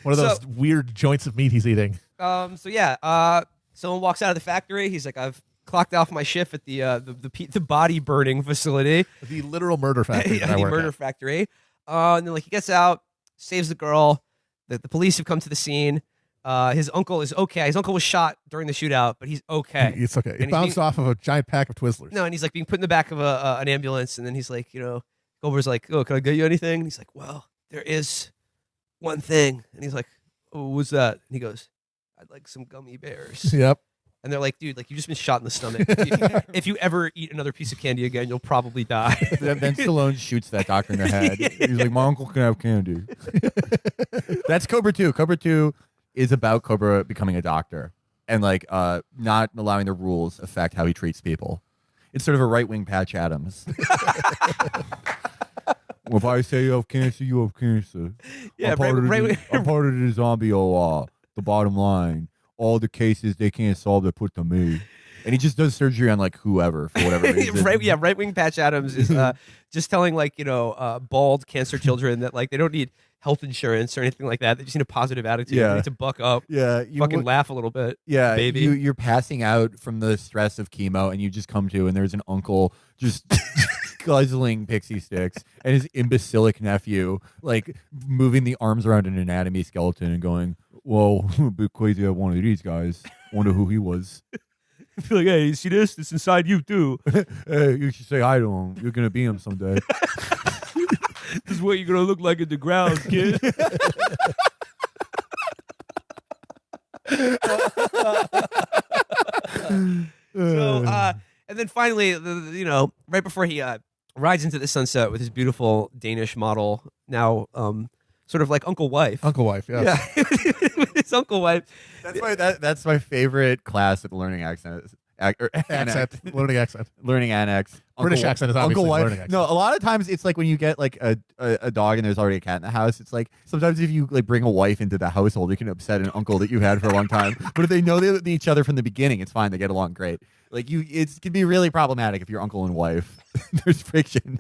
One of those weird joints of meat he's eating. Someone walks out of the factory. He's like, I've clocked off my shift at the body burning facility. The literal murder factory. The murder factory. And then he gets out, saves the girl. The police have come to the scene. His uncle is okay. His uncle was shot during the shootout, but he's okay. It's okay. And It he's bounced off of a giant pack of Twizzlers. No, and he's like being put in the back of an ambulance, and then he's like, Gober's like, "Oh, can I get you anything?" And he's like, "Well, there is one thing." And he's like, "Oh, what's that?" And he goes, "I'd like some gummy bears." Yep. And they're like, "Dude, like you just been shot in the stomach. If you ever eat another piece of candy again, you'll probably die." Then Stallone shoots that doctor in the head. He's like, "My uncle can have candy." That's Cobra 2. Cobra 2 is about Cobra becoming a doctor and not allowing the rules affect how he treats people. It's sort of a right-wing Patch Adams. Well, if I say you have cancer, you have cancer. Yeah, I'm part of the zombie OR. The bottom line. All the cases they can't solve, they put to me. And he just does surgery on whoever for whatever reason. Right wing Patch Adams is just telling bald cancer children that they don't need health insurance or anything like that. They just need a positive attitude. Yeah. They need to buck up. Yeah, Laugh a little bit. Yeah, baby. You're passing out from the stress of chemo, and you just come to, and there's an uncle just guzzling pixie sticks, and his imbecilic nephew moving the arms around an anatomy skeleton and going, "Well, a bit crazy to have one of these guys. Wonder who he was." I feel like, hey, you see this? It's inside you too. Hey, you should say hi to him. You're gonna be him someday. This is what you're gonna look like in the ground, kid. And then finally, right before he rides into the sunset with his beautiful Danish model, now sort of like Uncle Wife. Uncle Wife, yes. Yeah, with his Uncle Wife. That's my favorite class at learning accent. Learning accent. Learning annex. British accent is obviously Uncle wife. learning accent. No, a lot of times it's like when you get like a dog and there's already a cat in the house. It's like sometimes if you like bring a wife into the household, you can upset an uncle that you had for a long time. But if they know each other from the beginning, it's fine. They get along great. Like it can be really problematic if you're uncle and wife. There's friction.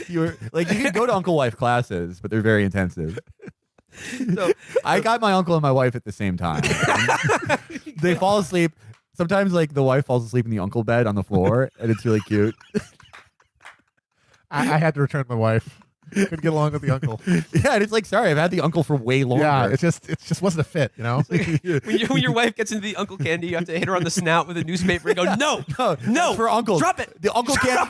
You can go to uncle wife classes, but they're very intensive. So I got my uncle and my wife at the same time. They fall asleep. Sometimes, like, the wife falls asleep in the uncle bed on the floor, and it's really cute. I had to return my wife. Couldn't get along with the uncle. Yeah, and it's like, sorry, I've had the uncle for way longer. Yeah, it just wasn't a fit, you know. when your wife gets into the uncle candy, you have to hit her on the snout with a newspaper and go, no, for uncles. drop it. The uncle candy.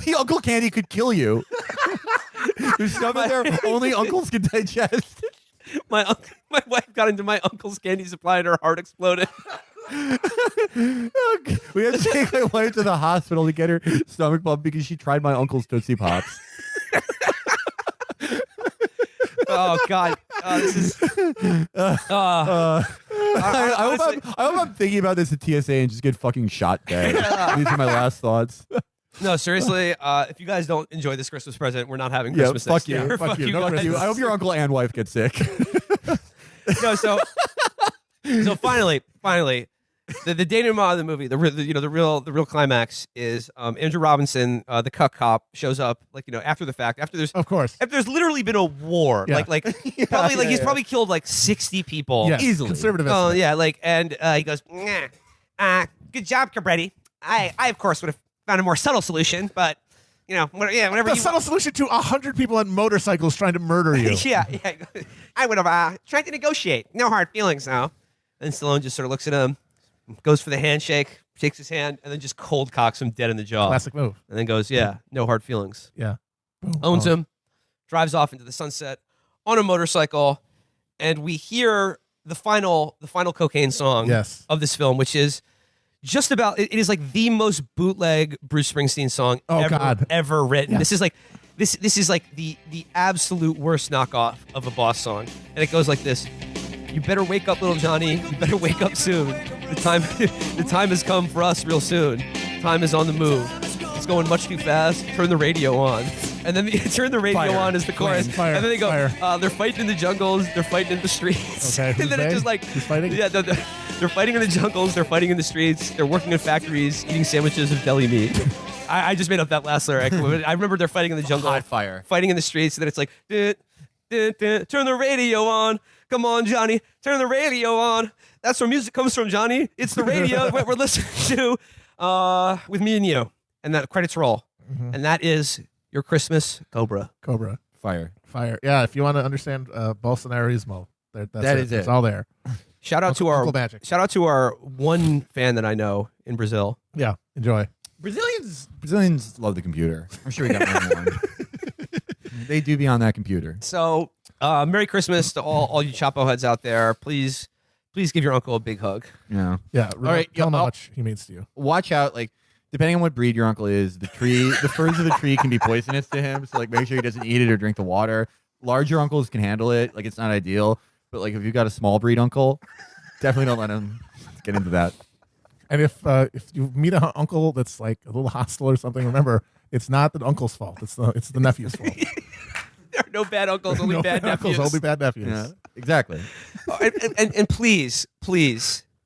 The uncle candy could kill you. There's stuff in there only uncles can digest. My wife got into my uncle's candy supply and her heart exploded. We had to take my wife to the hospital to get her stomach pumped because she tried my uncle's Tootsie Pops. Oh God, this is. I hope I'm thinking about this at TSA and just get fucking shot dead. These are my last thoughts. No, seriously. If you guys don't enjoy this Christmas present, we're not having Christmas fuck next you. year. Fuck you. guys. No Christmas. I hope your uncle and wife get sick. No, so finally, the denouement of the movie, the real climax is Andrew Robinson, the cuck cop, shows up after the fact, after there's literally been a war, Yeah. he's probably killed like 60 people easily. Conservative. Oh yeah, and he goes, good job, Cabretti. I of course would have found a more subtle solution, but whatever. The subtle solution to 100 people on motorcycles trying to murder you. yeah. I would have tried to negotiate. No hard feelings now. And Stallone just sort of looks at him, goes for the handshake, shakes his hand, and then just cold cocks him dead in the jaw. Classic move. And then goes, no hard feelings. Yeah. Boom. Owns him, drives off into the sunset on a motorcycle, and we hear the final cocaine song Yes. of this film, which is just about it is like the most bootleg Bruce Springsteen song ever written. Yeah. This is like the absolute worst knockoff of a Boss song. And it goes like this. You better wake up, little Johnny. You better wake up soon. The time has come for us real soon. Time is on the move. It's going much too fast. Turn the radio on. And then turn the radio on is the chorus. Fire. And then they go, they're fighting in the jungles. They're fighting in the streets. Okay. And then it's just like, who's fighting? yeah, they're fighting in the jungles. They're fighting in the streets. They're working in factories, eating sandwiches of deli meat. I just made up that last lyric. I remember they're fighting in the jungle. Hot fire. Fighting in the streets. And then it's like, turn the radio on. Come on, Johnny. Turn the radio on. That's where music comes from, Johnny. It's the radio what we're listening to with me and you. And that credits roll. Mm-hmm. And that is your Christmas Cobra. Cobra. Fire. Yeah, if you want to understand Bolsonarismo, That is it. It's all there. Shout out Uncle Magic. Shout out to our one fan that I know in Brazil. Yeah, enjoy. Brazilians love the computer. I'm sure we got more than one. They do be on that computer. So, Merry Christmas to all you Chapo heads out there. Please give your uncle a big hug. Yeah. Yeah, All right, tell him how I'll- much he means to you. Watch out, like, depending on what breed your uncle is, the furs of the tree can be poisonous to him. So, like, make sure he doesn't eat it or drink the water. Larger uncles can handle it. Like, it's not ideal. But, like, if you've got a small breed uncle, definitely don't let him get into that. And if you meet an uncle that's like a little hostile or something, remember it's not the uncle's fault. It's the nephew's fault. There are no bad uncles, only No bad nephews. uncles, only bad nephews. Yeah, exactly. And please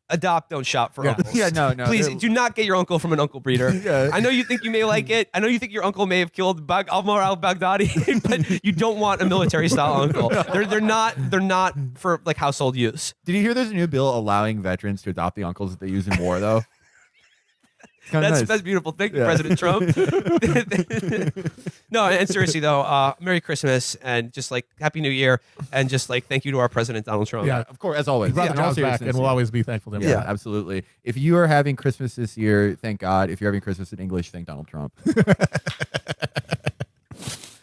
adopt, don't shop for uncles. Yeah, no. Please do not get your uncle from an uncle breeder. Yeah. I know you think you may like it. I know you think your uncle may have killed Almar al-Baghdadi, but you don't want a military style uncle. They're not for like household use. Did you hear there's a new bill allowing veterans to adopt the uncles that they use in war, though? It's kind of nice. That's beautiful. Thank you, Yeah. President Trump. No, and seriously though, Merry Christmas and just like Happy New Year and just like thank you to our President Donald Trump. Yeah, Of course, as always. he brought the In all jobs back, seriousness, and we'll yeah. always be thankful to him. Yeah, absolutely. If you are having Christmas this year, thank God. If you're having Christmas in English, thank Donald Trump.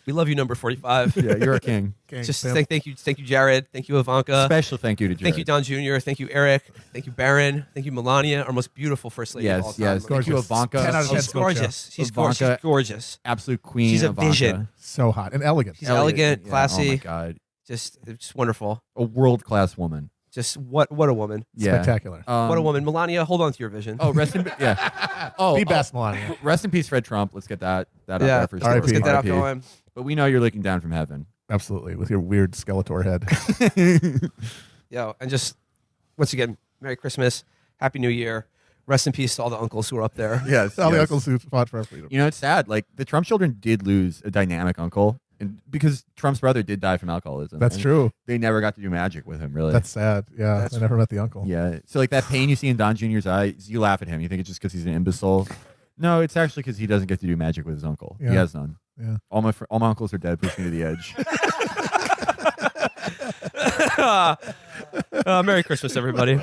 We love you, number 45. Yeah, you're a king. Okay, Just Sam. thank you, Jared. Thank you, Ivanka. Special thank you to Jared. Thank you, Don Jr. Thank you, Eric. Thank you, Barron. Thank you, Melania, our most beautiful first lady of all Yes, time. yes. Thank you, Gorgeous. Ivanka. 10 out of 10 She's scope show. gorgeous. She's gorgeous. Ivanka. She's gorgeous. Absolute queen. She's a Ivanka. vision. So hot and elegant. She's elegant, Yeah, classy. Oh my God. Just wonderful. A world class woman. Just what a woman. Yeah. Spectacular. What a woman. Melania, hold on to your vision. Oh, rest in yeah. Oh, Be best, Melania. rest in peace, Fred Trump. Let's get that out yeah. there for sure. R.I.P. Let's get that out R.I.P. going. But we know you're looking down from heaven. Absolutely, with your weird Skeletor head. Yo, and just once again, Merry Christmas, Happy New Year. Rest in peace to all the uncles who were up there. Yes. All the yes. uncles who fought for our freedom. You know, it's sad. Like the Trump children did lose a dynamic uncle, and because Trump's brother did die from alcoholism. That's and true. They never got to do magic with him. Really. That's sad. Yeah, I never met the uncle. Yeah. So like that pain you see in Don Jr.'s eyes, you laugh at him. You think it's just because he's an imbecile. No, it's actually because he doesn't get to do magic with his uncle. Yeah. He has none. Yeah. All my uncles are dead. Push me to the edge. Merry Christmas, everybody.